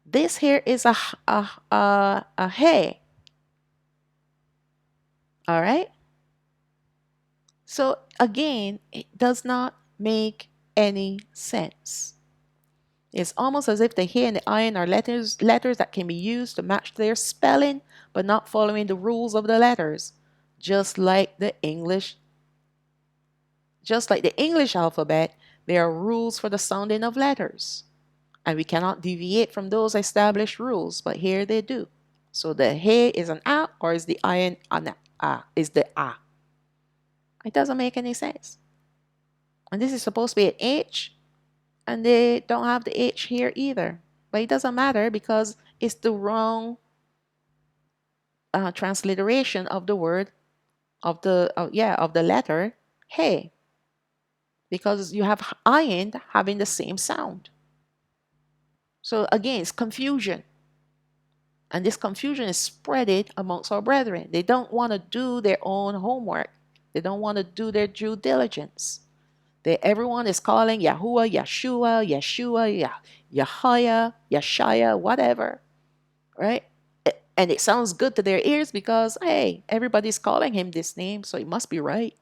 This here is a He. All right? So again, it does not make any sense. It's almost as if the He and the Ayin are letters that can be used to match their spelling, but not following the rules of the letters. Just like the English alphabet, there are rules for the sounding of letters. And we cannot deviate from those established rules, but here they do. So the He is an A, or is the Ayin an A? Is the A? It doesn't make any sense. And this is supposed to be an H, and they don't have the H here either. But it doesn't matter because it's the wrong transliteration of the word of the letter, Hey, because you have ayin having the same sound. So again, it's confusion. And this confusion is spreaded amongst our brethren. They don't want to do their own homework. They don't want to do their due diligence. Everyone is calling Yahuwah, Yeshua, Yeshua, Yahaya, Yeshaya, whatever, right? And it sounds good to their ears because, hey, everybody's calling him this name, so it must be right.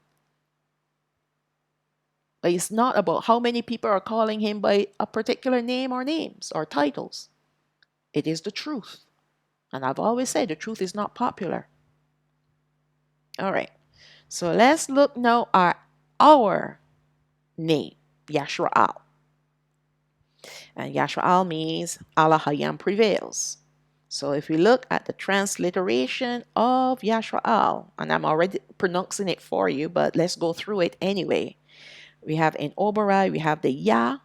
But it's not about how many people are calling him by a particular name or names or titles. It is the truth. And I've always said the truth is not popular. All right. So let's look now at our name, Yashra'al. And Yashra'al means Allah Hayam prevails. So if we look at the transliteration of Yashra'al, and I'm already pronouncing it for you, but let's go through it anyway. We have in Obaray, we have the Ya,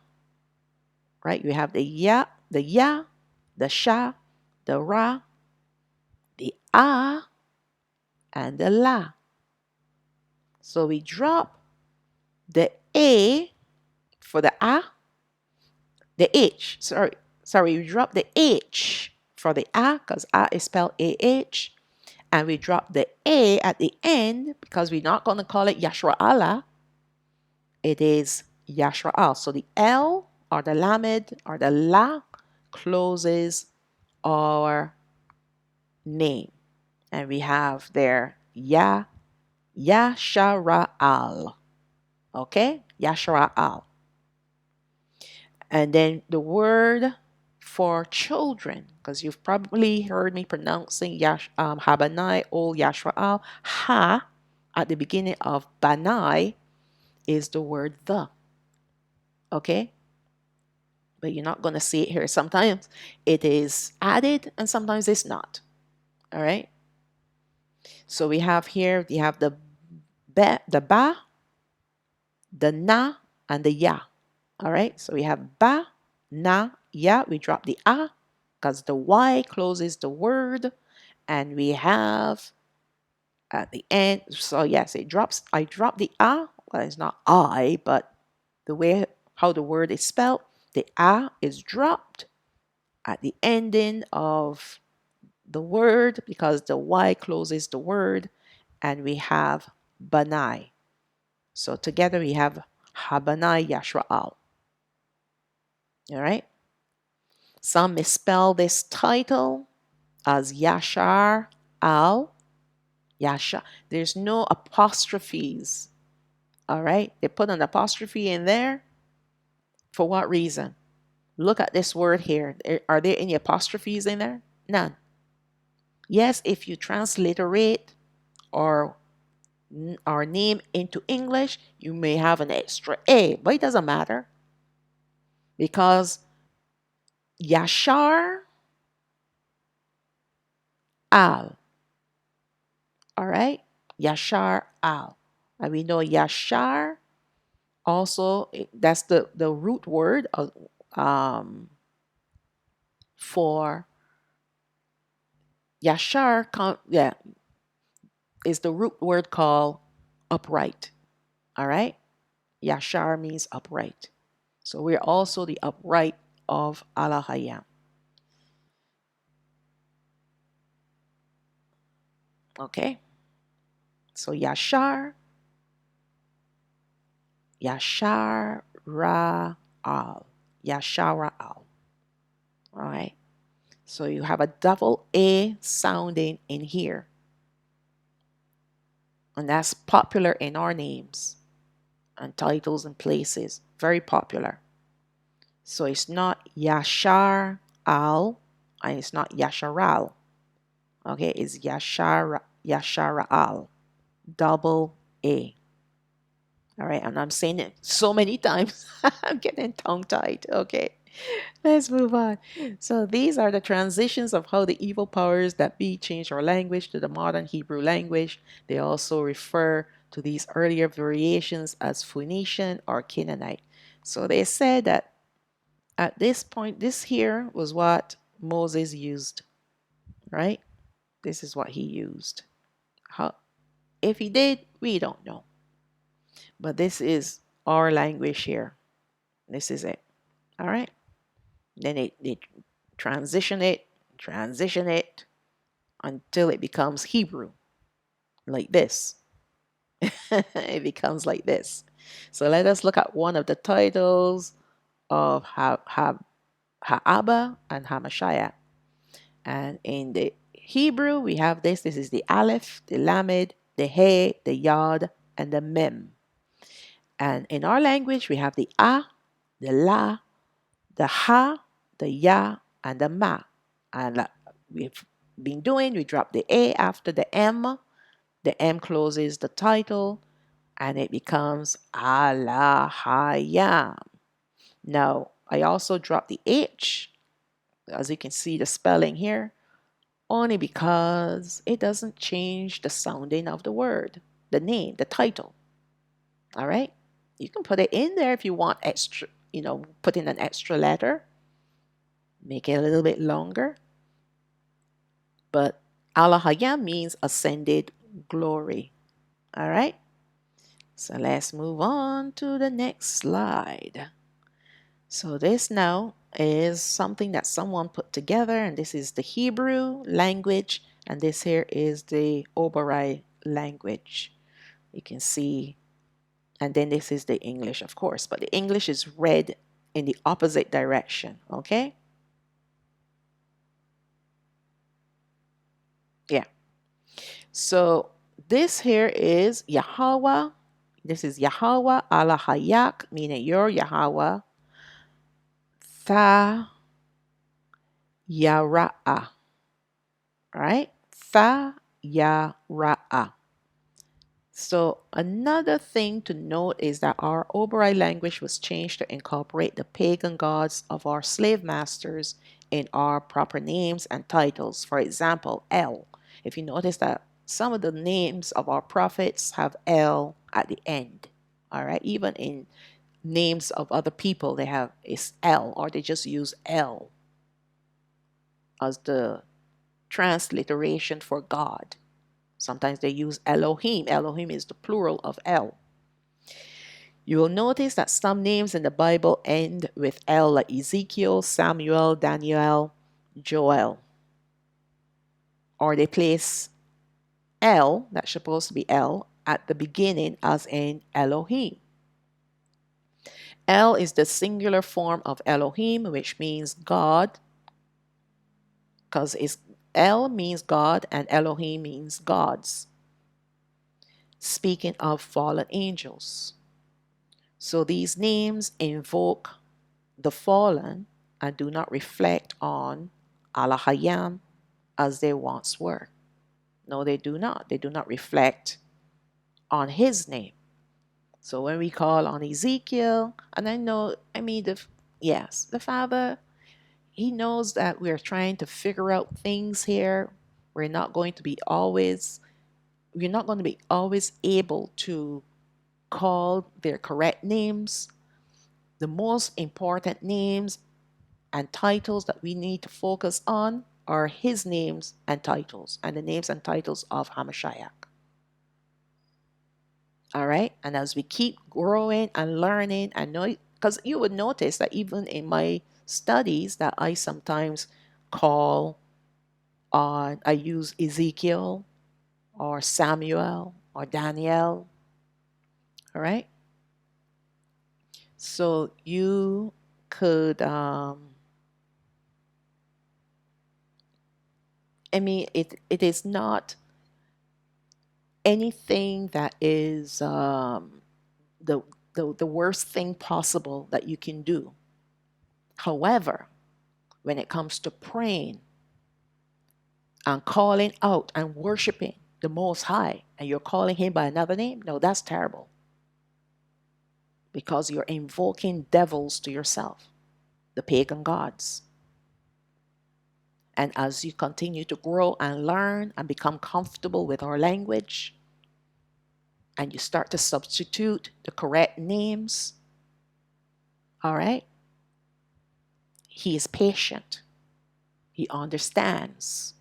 right? We have the Ya, the Sha, the Ra, the Ah, and the La. So we drop the A for the Ah, the H, sorry, we drop the H for the A because A is spelled A-H. And we drop the A at the end because we're not going to call it Yashra'ala. It is Yashra'al. So the L or the Lamed or the La closes our name. And we have there Yashara'al. Okay? Yashara'al. And then the word for children, because you've probably heard me pronouncing Habanai or Yashra'al. Ha at the beginning of Banai is the word the. Okay? But you're not going to see it here. Sometimes it is added and sometimes it's not. All right? So we have here, we have the ba, the na, and the ya. All right? So we have ba, na, ya. We drop the a because the y closes the word. And we have at the end, so yes, it drops. I drop the a. Well, it's not I, but the way how the word is spelled, the a is dropped at the ending of the word because the y closes the word, and we have banai. So together we have habanai yashra'al. All right. Some misspell this title as Yashar al. Yasha. There's no apostrophes. All right. They put an apostrophe in there. For what reason? Look at this word here. Are there any apostrophes in there? None. Yes, if you transliterate or our name into English, you may have an extra A, but it doesn't matter because Yashar al. All right, Yashar al. And we know Yashar also, that's the root word for Yashar, yeah, is the root word called upright. All right, Yashar means upright. So we're also the upright of Allah Hayam. Okay, so Yashar, Yashar Ra'al, Yashara al. All right, so you have a double A sounding in here. And that's popular in our names and titles and places. Very popular. So it's not Yashar al and it's not Yasharal. Okay, it's Yashara al. Double A. All right, and I'm saying it so many times. I'm getting tongue-tied. Okay, let's move on. So these are the transitions of how the evil powers that be changed our language to the modern Hebrew language. They also refer to these earlier variations as Phoenician or Canaanite. So they said that at this point, this here was what Moses used, right? This is what he used. How, if he did, we don't know. But this is our language here. This is it. All right. Then they transition it until it becomes Hebrew, like this. It becomes like this. So let us look at one of the titles of Ahba and HaMashayach. And in the Hebrew, we have this. This is the Aleph, the Lamed, the He, the Yod, and the Mem. And in our language, we have the A, the La, the Ha, the Ya, and the Ma. And like we've been doing, we drop the A after the M. The M closes the title, and it becomes Alahayam. Now, I also drop the H, as you can see the spelling here, only because it doesn't change the sounding of the word, the name, the title. All right? You can put it in there if you want extra, put in an extra letter, make it a little bit longer. But Alahayam means ascended glory. All right? So let's move on to the next slide. So this now is something that someone put together, and this is the Hebrew language, and this here is the Obaray language. You can see, and then this is the English, of course, but the English is read in the opposite direction, okay? Yeah. So this here is Yahawah. This is Yahawah, Alahayach, meaning your Yahawah. Tha Yara'ah. Right? Tha Yara'ah. So another thing to note is that our Obaray language was changed to incorporate the pagan gods of our slave masters in our proper names and titles. For example, El. If you notice that some of the names of our prophets have El at the end. All right, even in names of other people, they have is El, or they just use El as the transliteration for God. Sometimes they use Elohim. Elohim is the plural of El. You will notice that some names in the Bible end with El, like Ezekiel, Samuel, Daniel, Joel. Or they place El, that's supposed to be El, at the beginning as in Elohim. El is the singular form of Elohim, which means God, because El means God and Elohim means gods. Speaking of fallen angels. So these names invoke the fallen and do not reflect on Alahayam as they once were. No, they do not. They do not reflect on his name. So when we call on Ezekiel, and the Father, he knows that we're trying to figure out things here. We're not going to be always able to call their correct names. The most important names and titles that we need to focus on are his names and titles, and the names and titles of HaMashayach. All right, and as we keep growing and learning, and know, because you would notice that even in my studies, that I sometimes I use Ezekiel or Samuel or Daniel. All right, so you could it is not anything that is the, the worst thing possible that you can do. However, when it comes to praying and calling out and worshiping the Most High, and you're calling him by another name, no, that's terrible. Because you're invoking devils to yourself, the pagan gods. And as you continue to grow and learn and become comfortable with our language, and you start to substitute the correct names, all right, he is patient. He understands.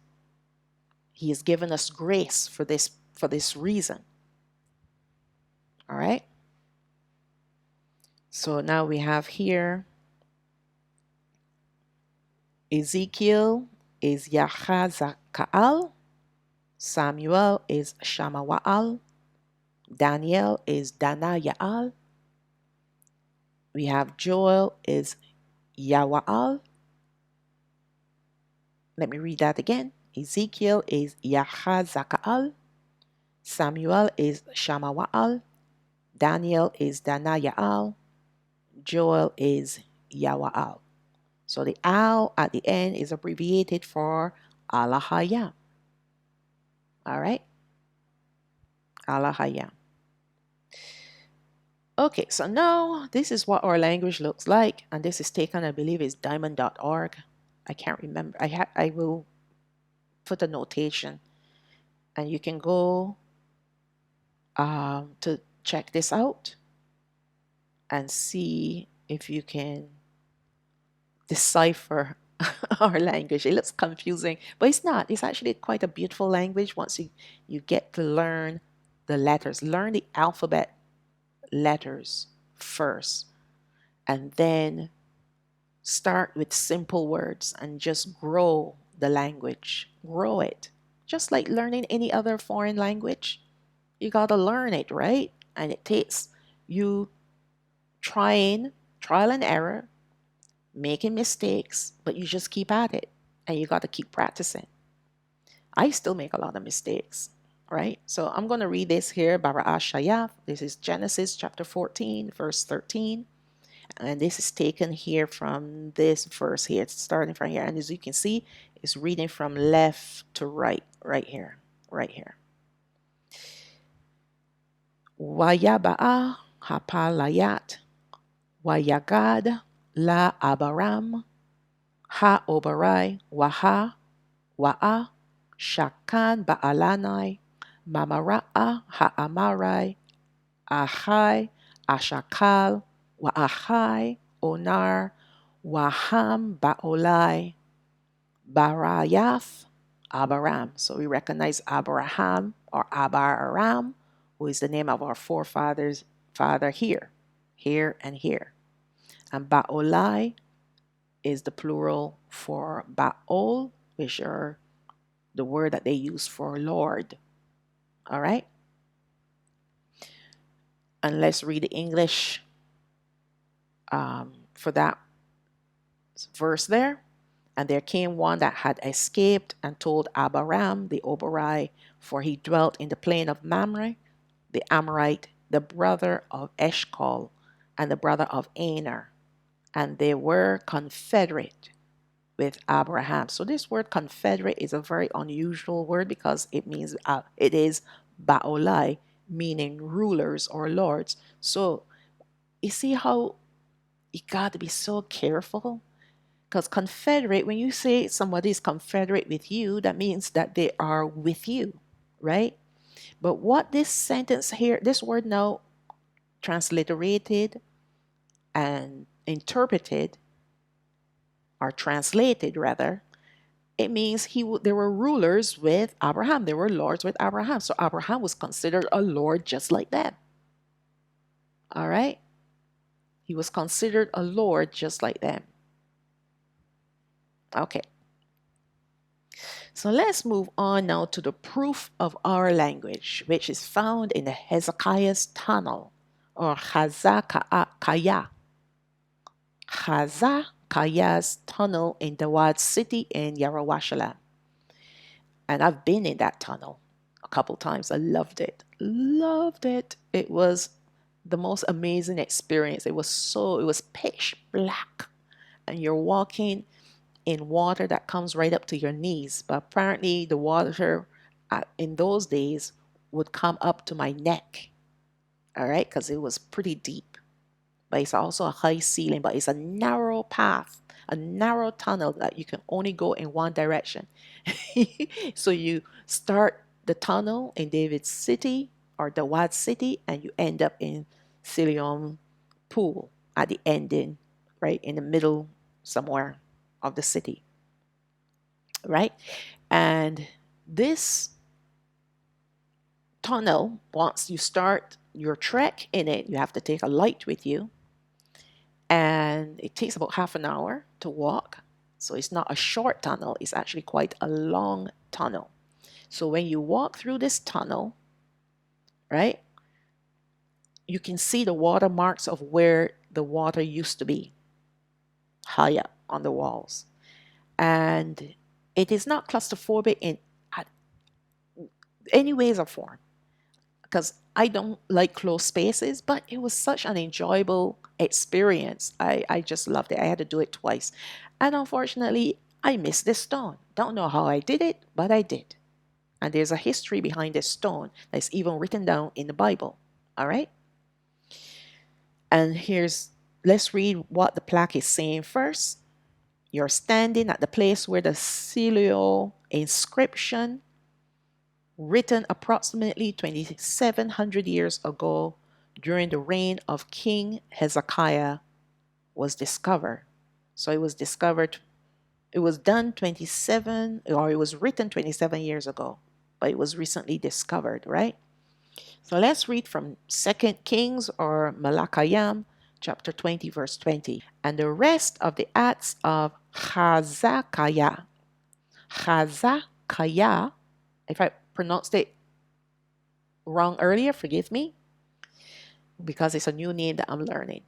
He has given us grace for this reason. All right? So now we have here Ezekiel is Yahazakaal, Samuel is Shamawaal, Daniel is Danayaal. We have Joel is Yawaal. Let me read that again. Ezekiel is Yahazakaal, Samuel is Shamawaal, Daniel is Danayaal, Joel is Yawaal. So the al at the end is abbreviated for Alahaya. All right? Alahaya. Okay, so now this is what our language looks like, and this is taken, I believe, is diamond.org. I can't remember. I will put a notation, and you can go to check this out and see if you can decipher our language. It looks confusing, but it's not. It's actually quite a beautiful language once you get to learn the letters. Learn the alphabet letters first, and then start with simple words and just grow the language. Grow it. Just like learning any other foreign language. You got to learn it, right? And it takes you trying, trial and error, making mistakes, but you just keep at it and you got to keep practicing. I still make a lot of mistakes, right? So I'm going to read this here, HaMashayach. This is Genesis chapter 14, verse 13. And this is taken here from this verse here. It's starting from here. And as you can see, it's reading from left to right, right here, right here. Wayaba'a hapalayat, wayagad la abaram, ha Obaray, wa'a, shakan ba'alanai, mamara'a ha'amarai, ahai, ashakal, wa'ahai, onar, waham ba'olai, barayath, Abaram. So we recognize Abraham or Abaram, who is the name of our forefathers' father here, and here. And Ba'olai is the plural for Ba'ol, which are the word that they use for Lord. All right? And let's read the English for that verse there. And there came one that had escaped and told Abaram the Obaray, for he dwelt in the plain of Mamre, the Amorite, the brother of Eshcol, and the brother of Aner. And they were confederate with Abraham. So this word confederate is a very unusual word because it means it is Ba'olai, meaning rulers or lords. So you see how you got to be so careful, because confederate, when you say somebody is confederate with you, that means that they are with you, right? But what this sentence here, this word now transliterated and interpreted, or translated rather, it means there were rulers with Abraham. There were lords with Abraham. So Abraham was considered a lord just like them. All right? He was considered a lord just like them. Okay. So let's move on now to the proof of our language, which is found in the Hezekiah's tunnel, or Chazakaya. Chazakayah's tunnel in Dawad city in Yerushalayim. And I've been in that tunnel a couple times. I loved it. Loved it. It was the most amazing experience. It was pitch black. And you're walking in water that comes right up to your knees. But apparently the water in those days would come up to my neck. All right, because it was pretty deep. But it's also a high ceiling, but it's a narrow path, a narrow tunnel that you can only go in one direction. So you start the tunnel in David's city or Dawad city, and you end up in Siloam Pool at the ending, right in the middle somewhere of the city, right? And this tunnel, once you start your trek in it, you have to take a light with you. and it takes about half an hour to walk. So it's not a short tunnel, it's actually quite a long tunnel. So when you walk through this tunnel, right, you can see the watermarks of where the water used to be, high up on the walls. And it is not claustrophobic in any ways or form, because I don't like closed spaces, but it was such an enjoyable experience. I just loved it. I had to do it twice. And unfortunately, I missed this stone. Don't know how I did it, but I did. And there's a history behind this stone that's even written down in the Bible. All right? And let's read what the plaque is saying first. You're standing at the place where the Silio inscription, written approximately 2,700 years ago during the reign of King Hezekiah, was discovered. So it was discovered, it was done 27, or it was written 27 years ago, but it was recently discovered, right? So let's read from 2 Kings or Malakayam, chapter 20, verse 20. And the rest of the acts of Hezekiah, if I pronounced it wrong earlier, forgive me, because it's a new name that I'm learning.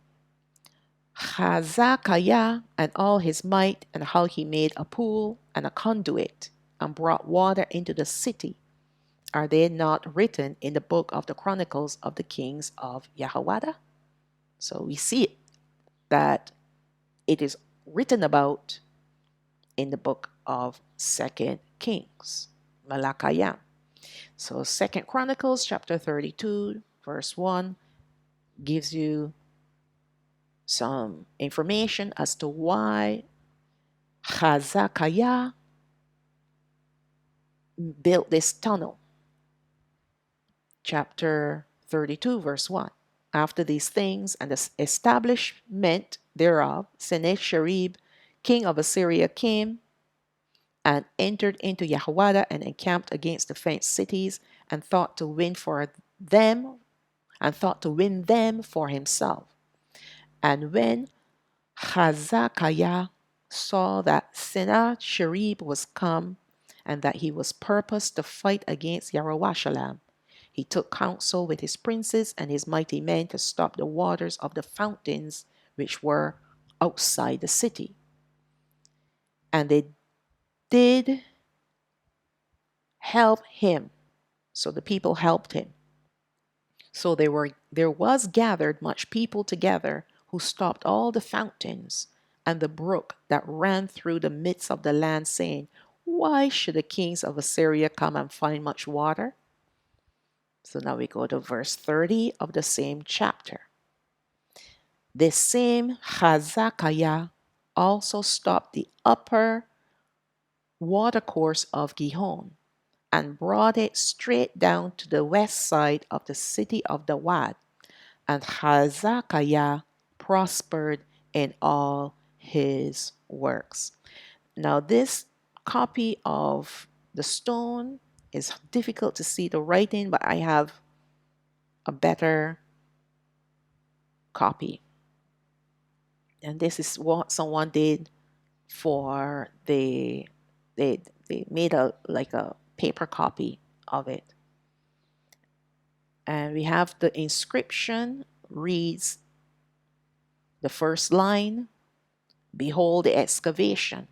Hezekiah and all his might, and how he made a pool and a conduit and brought water into the city. Are they not written in the book of the Chronicles of the Kings of Yahawah? So we see that it is written about in the book of 2 Kings, Malakayam. So 2 Chronicles chapter 32, verse 1 gives you some information as to why Hezekiah built this tunnel. Chapter 32, verse 1. After these things and the establishment thereof, Sennacherib, king of Assyria, came and entered into Yahawah and encamped against the fenced cities, and thought to win them for himself. And when Hezekiah saw that Sennacherib was come, and that he was purposed to fight against Jerusalem, he took counsel with his princes and his mighty men to stop the waters of the fountains which were outside the city. And they did help him. So the people helped him. So there was gathered much people together, who stopped all the fountains and the brook that ran through the midst of the land, saying, Why should the kings of Assyria come and find much water? So now we go to verse 30 of the same chapter. This same Hezekiah also stopped the upper watercourse of Gihon, and brought it straight down to the west side of the city of Dawad. And Hezekiah prospered in all his works. Now, this copy of the stone is difficult to see the writing, but I have a better copy. And this is what someone did for they made a paper copy of it. And we have the inscription reads the first line, Behold the excavation.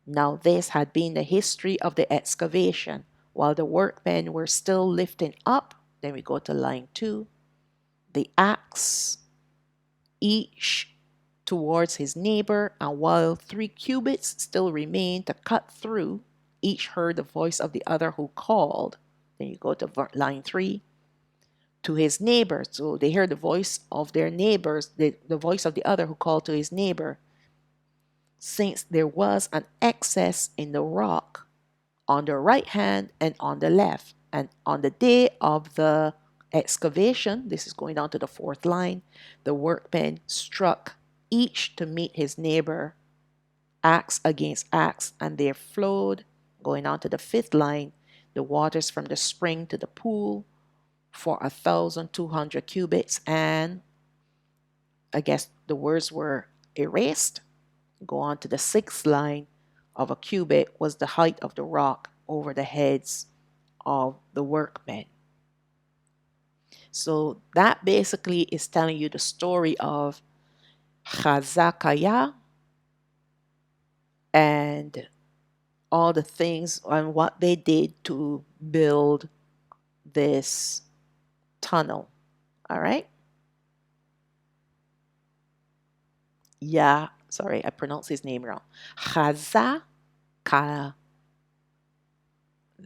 Now this had been the history of the excavation, while the workmen were still lifting up. Then we go to line 2. The axe, each towards his neighbor, and while 3 cubits still remained to cut through, each heard the voice of the other who called. Then you go to line 3. To his neighbor. So they heard the voice of their neighbors, the voice of the other who called to his neighbor. Since there was an excess in the rock on the right hand and on the left, and on the day of the excavation, this is going down to the 4th line, the workmen struck each to meet his neighbor, axe against axe, and there flowed, going on to the 5th line, the waters from the spring to the pool, for 1,200 cubits, and I guess the words were erased. Go on to the sixth line of a cubit was the height of the rock over the heads of the workmen. So that basically is telling you the story of Hezekiah and all the things and what they did to build this tunnel. All right. Yeah, sorry, I pronounced his name wrong. Hezekiah.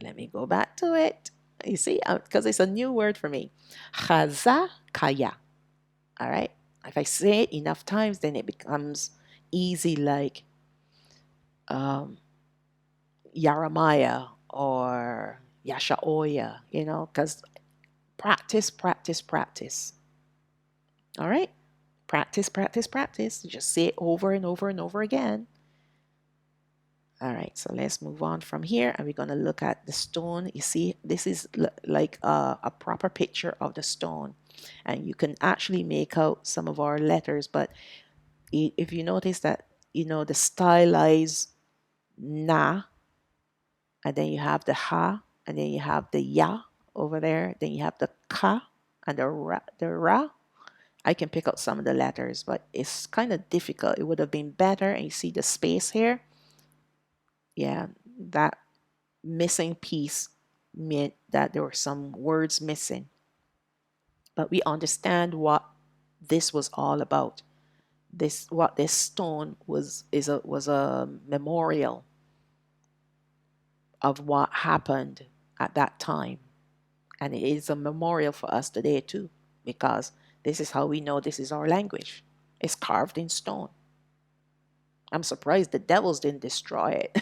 Let me go back to it. You see, because it's a new word for me. Hezekiah. All right. If I say it enough times, then it becomes easy, like Jeremiah or Yashaoya, because practice, practice, practice. All right? Practice, practice, practice. Just say it over and over and over again. All right, so let's move on from here and we're going to look at the stone. You see, this is like a proper picture of the stone. And you can actually make out some of our letters, but if you notice that, the stylized na, and then you have the ha, and then you have the ya over there, then you have the ka and the ra. I can pick out some of the letters, but it's kind of difficult. It would have been better, and you see the space here. Yeah, that missing piece meant that there were some words missing. But we understand what this was all about. What this stone was a memorial of what happened at that time. And it is a memorial for us today too, because this is how we know this is our language. It's carved in stone. I'm surprised the devils didn't destroy it.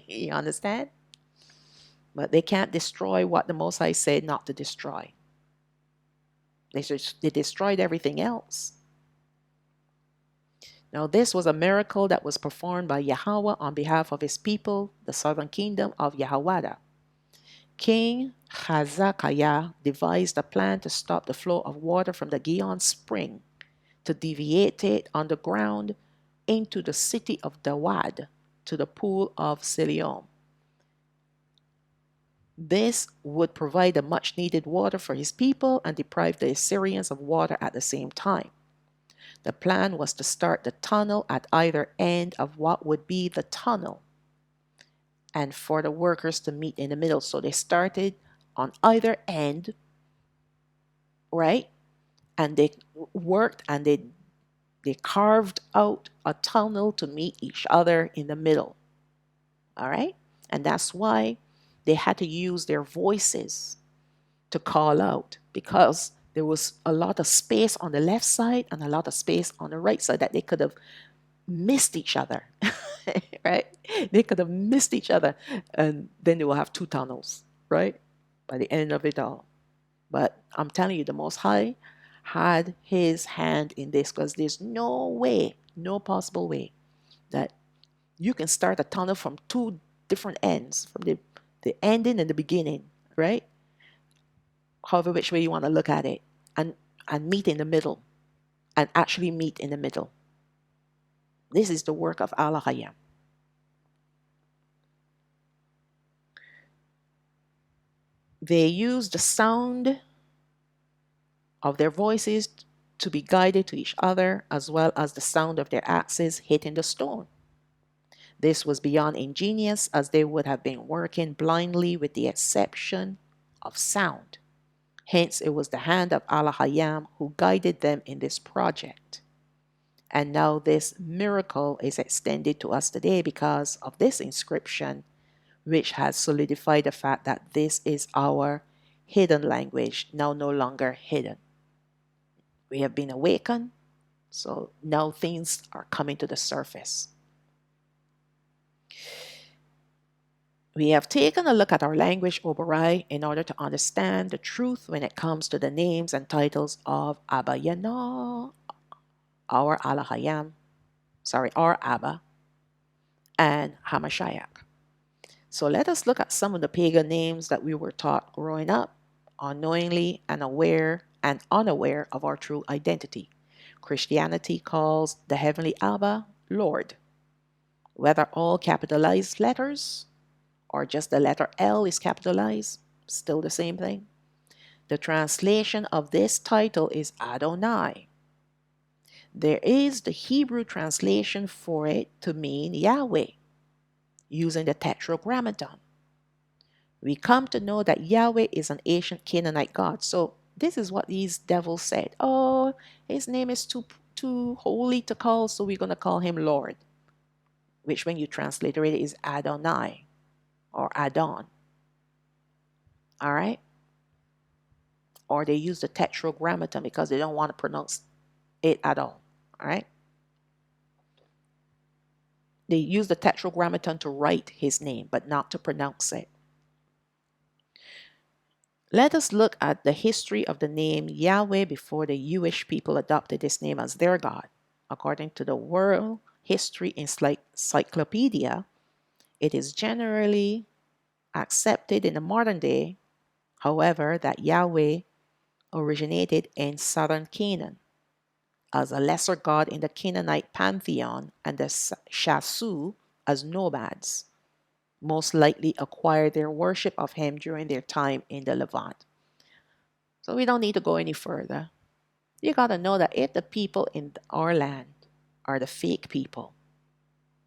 You understand? But they can't destroy what the Most High said not to destroy. They destroyed everything else. Now, this was a miracle that was performed by Yahawah on behalf of his people, the southern kingdom of Yahawah. King Hezekiah devised a plan to stop the flow of water from the Gihon spring, to deviate it underground into the city of Dawad, to the pool of Siloam. This would provide the much needed water for his people and deprive the Assyrians of water at the same time. The plan was to start the tunnel at either end of what would be the tunnel, and for the workers to meet in the middle. So they started on either end, right? And they worked and they carved out a tunnel to meet each other in the middle. All right? And that's why they had to use their voices to call out, because there was a lot of space on the left side and a lot of space on the right side that they could have missed each other. Right? They could have missed each other, and then they will have two tunnels, right? By the end of it all. But I'm telling you, the Most High had his hand in this, because there's no way, no possible way that you can start a tunnel from two different ends, from the ending and the beginning, right? However which way you want to look at it, and meet in the middle, and actually meet in the middle. This is the work of Allah. They use the sound of their voices to be guided to each other, as well as the sound of their axes hitting the stone. This was beyond ingenious, as they would have been working blindly with the exception of sound. Hence, it was the hand of Allah who guided them in this project. And now this miracle is extended to us today because of this inscription, which has solidified the fact that this is our hidden language, now no longer hidden. We have been awakened, so now things are coming to the surface. We have taken a look at our language, Obaray, in order to understand the truth when it comes to the names and titles of Abba Yano, our our Abba, and HaMashayach. So let us look at some of the pagan names that we were taught growing up, unknowingly and aware and unaware of our true identity. Christianity calls the Heavenly Abba Lord. Whether all capitalized letters or just the letter L is capitalized, still the same thing. The translation of this title is Adonai. There is the Hebrew translation for it to mean Yahweh, using the Tetragrammaton. We come to know that Yahweh is an ancient Canaanite god. So this is what these devils said. Oh, his name is too holy to call, so we're going to call him Lord, which when you transliterate it is Adonai or Adon. All right? Or they use the Tetragrammaton because they don't want to pronounce it at all. All right? They use the Tetragrammaton to write his name, but not to pronounce it. Let us look at the history of the name Yahweh before the Jewish people adopted this name as their God. According to the World History Encyclopedia, it is generally accepted in the modern day, however, that Yahweh originated in southern Canaan as a lesser god in the Canaanite pantheon, and the Shasu as nomads most likely acquired their worship of him during their time in the Levant. So we don't need to go any further. You got to know that if the people in our land are the fake people,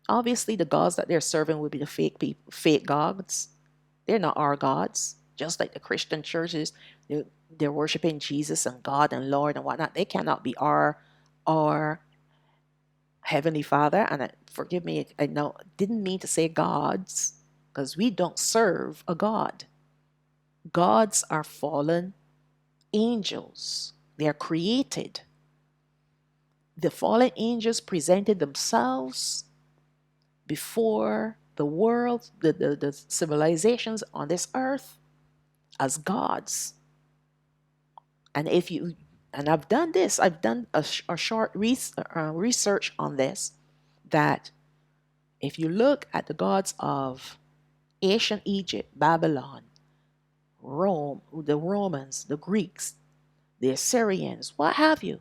obviously the gods that they're serving will be the fake people, fake gods. They're not our gods. Just like the Christian churches, they're worshiping Jesus and God and Lord and whatnot. They cannot be our Heavenly Father. And forgive me, I know didn't mean to say gods, because we don't serve a god. Gods are fallen angels. They are created. The fallen angels presented themselves before the world, the civilizations on this earth, as gods. And I've done this, I've done a short research on this, that if you look at the gods of ancient Egypt, Babylon, Rome, the Romans, the Greeks, the Assyrians, what have you,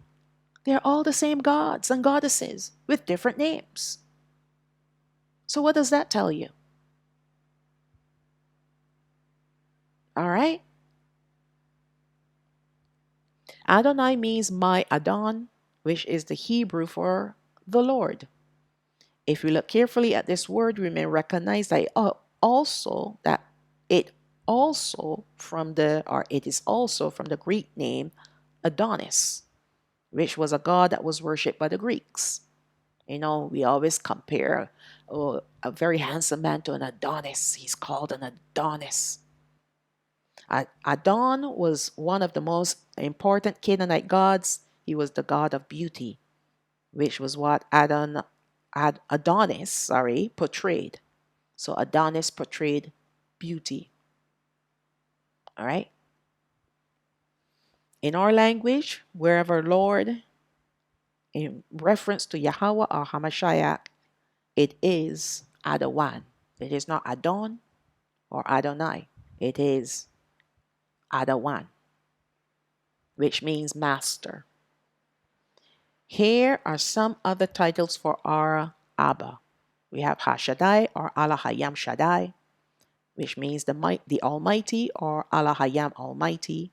they're all the same gods and goddesses with different names. So what does that tell you? All right? Adonai means my Adon, which is the Hebrew for the Lord. If we look carefully at this word, we may recognize that it is also from the Greek name Adonis, which was a god that was worshipped by the Greeks. You know, we always compare a very handsome man to an Adonis. He's called an Adonis. Adon was one of the most important Canaanite gods. He was the god of beauty, which was what Adonis portrayed. So Adonis portrayed beauty. All right. In our language, wherever Lord, in reference to Yahawah or HaMashayach, it is Adawan. It is not Adon or Adonai. It is Adawan, which means master. Here are some other titles for our Abba. We have HaShaddai or Allah Hayam Shaddai, which means the Almighty or Allah Hayam Almighty.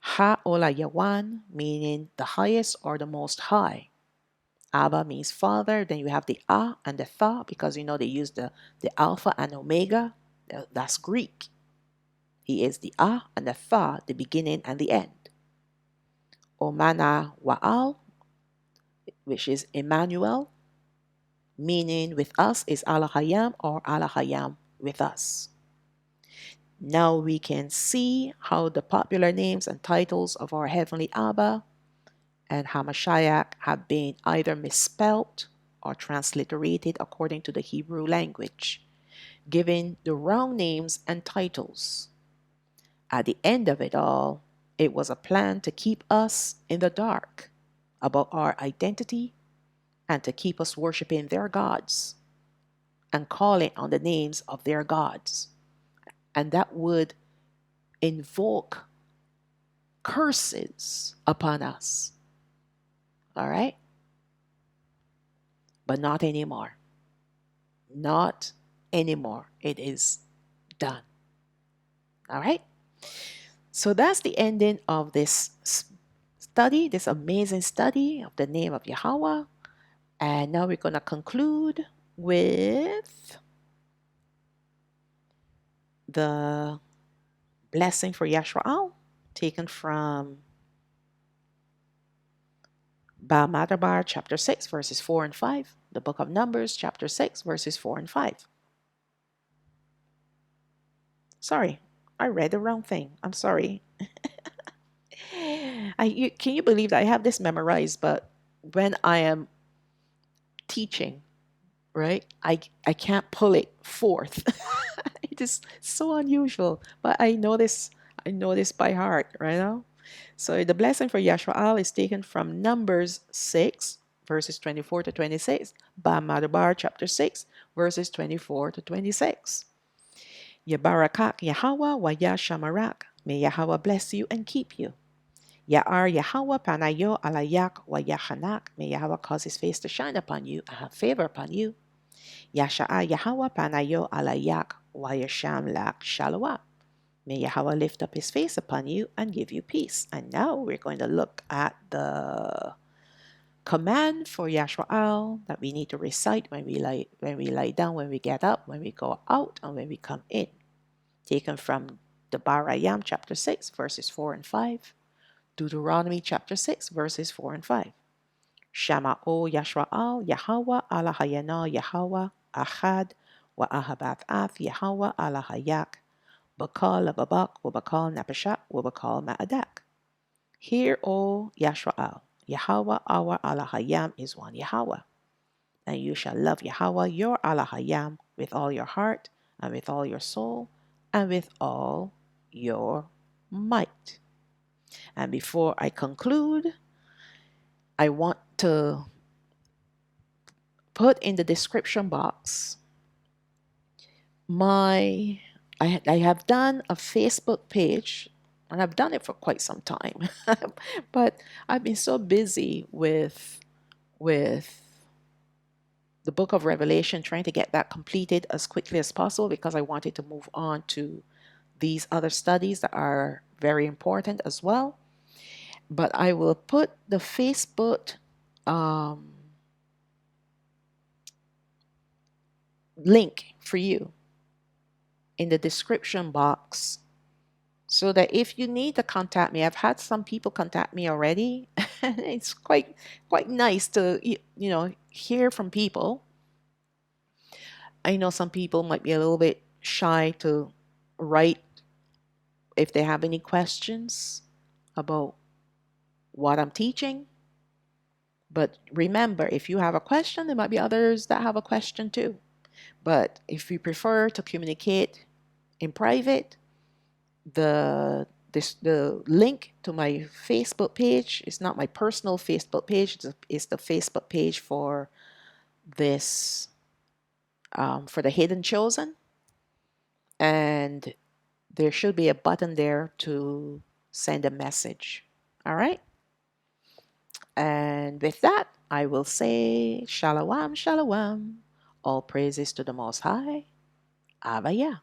Ha-Ola Yawan, meaning the highest or the most high. Abba means father. Then you have the A and the Tha, because you know they use the Alpha and Omega. That's Greek. He is the A and the Tha, the beginning and the end. Omana Wa'al, which is Emmanuel, meaning with us is Allah Hayam or Allah Hayam with us. Now we can see how the popular names and titles of our Heavenly Abba and HaMashayach have been either misspelt or transliterated according to the Hebrew language, giving the wrong names and titles. At the end of it all, it was a plan to keep us in the dark about our identity and to keep us worshiping their gods and calling on the names of their gods. And that would invoke curses upon us. All right? But not anymore. Not anymore. It is done. All right? So that's the ending of this study, this amazing study of the name of Yahawah. And now we're going to conclude with the blessing for Yashwa'al, taken from Ba chapter 6, verses 4 and 5. The book of Numbers, chapter 6, verses 4 and 5. Sorry, I read the wrong thing. I'm sorry. Can you believe that I have this memorized, but when I am teaching, right, I can't pull it forth. It is so unusual, but I know this by heart right now. So the blessing for Yashwa'al is taken from Numbers 6, verses 24 to 26, Ba chapter 6, verses 24 to 26. Yabarakak Yahawah wa Yashamarak. May Yahawah bless you and keep you. Our Yahawah panayo alayak wa yachanak. May Yahawah cause his face to shine upon you and have favor upon you. Yasha'a Yahawah panayo alayak wa yasham lak shalawah. May Yahawah lift up his face upon you and give you peace. And now we're going to look at the command for Yashwa'al that we need to recite when we lie down, when we get up, when we go out, and when we come in. Taken from the Barayam chapter 6, verses 4 and 5. Deuteronomy chapter 6, verses 4 and 5. Shama'o Yashwa'al Yahawah ala hayana Yahawah Ahad wa Ahabat Yahawah ala hayak. Bakal Lababak, Wabakal Napashak, Wabakal Ma'adak. Hear, O Yashwa'al, Yahawah our Alahayam is one Yahawah. And you shall love Yahawah your Alahayam with all your heart, and with all your soul, and with all your might. And before I conclude, I want to put in the description box I have done a Facebook page, and I've done it for quite some time. But I've been so busy with the book of Revelation, trying to get that completed as quickly as possible, because I wanted to move on to these other studies that are very important as well. But I will put the Facebook link for you in the description box, so that if you need to contact me, I've had some people contact me already. It's quite nice to hear from people. I know some people might be a little bit shy to write if they have any questions about what I'm teaching. But remember, if you have a question, there might be others that have a question too. But if you prefer to communicate in private, the link to my Facebook page is not my personal Facebook page. It's the Facebook page for this for the Hidden Chosen, and there should be a button there to send a message. All right. And with that, I will say shalom, shalom. All praises to the Most High. Avaya.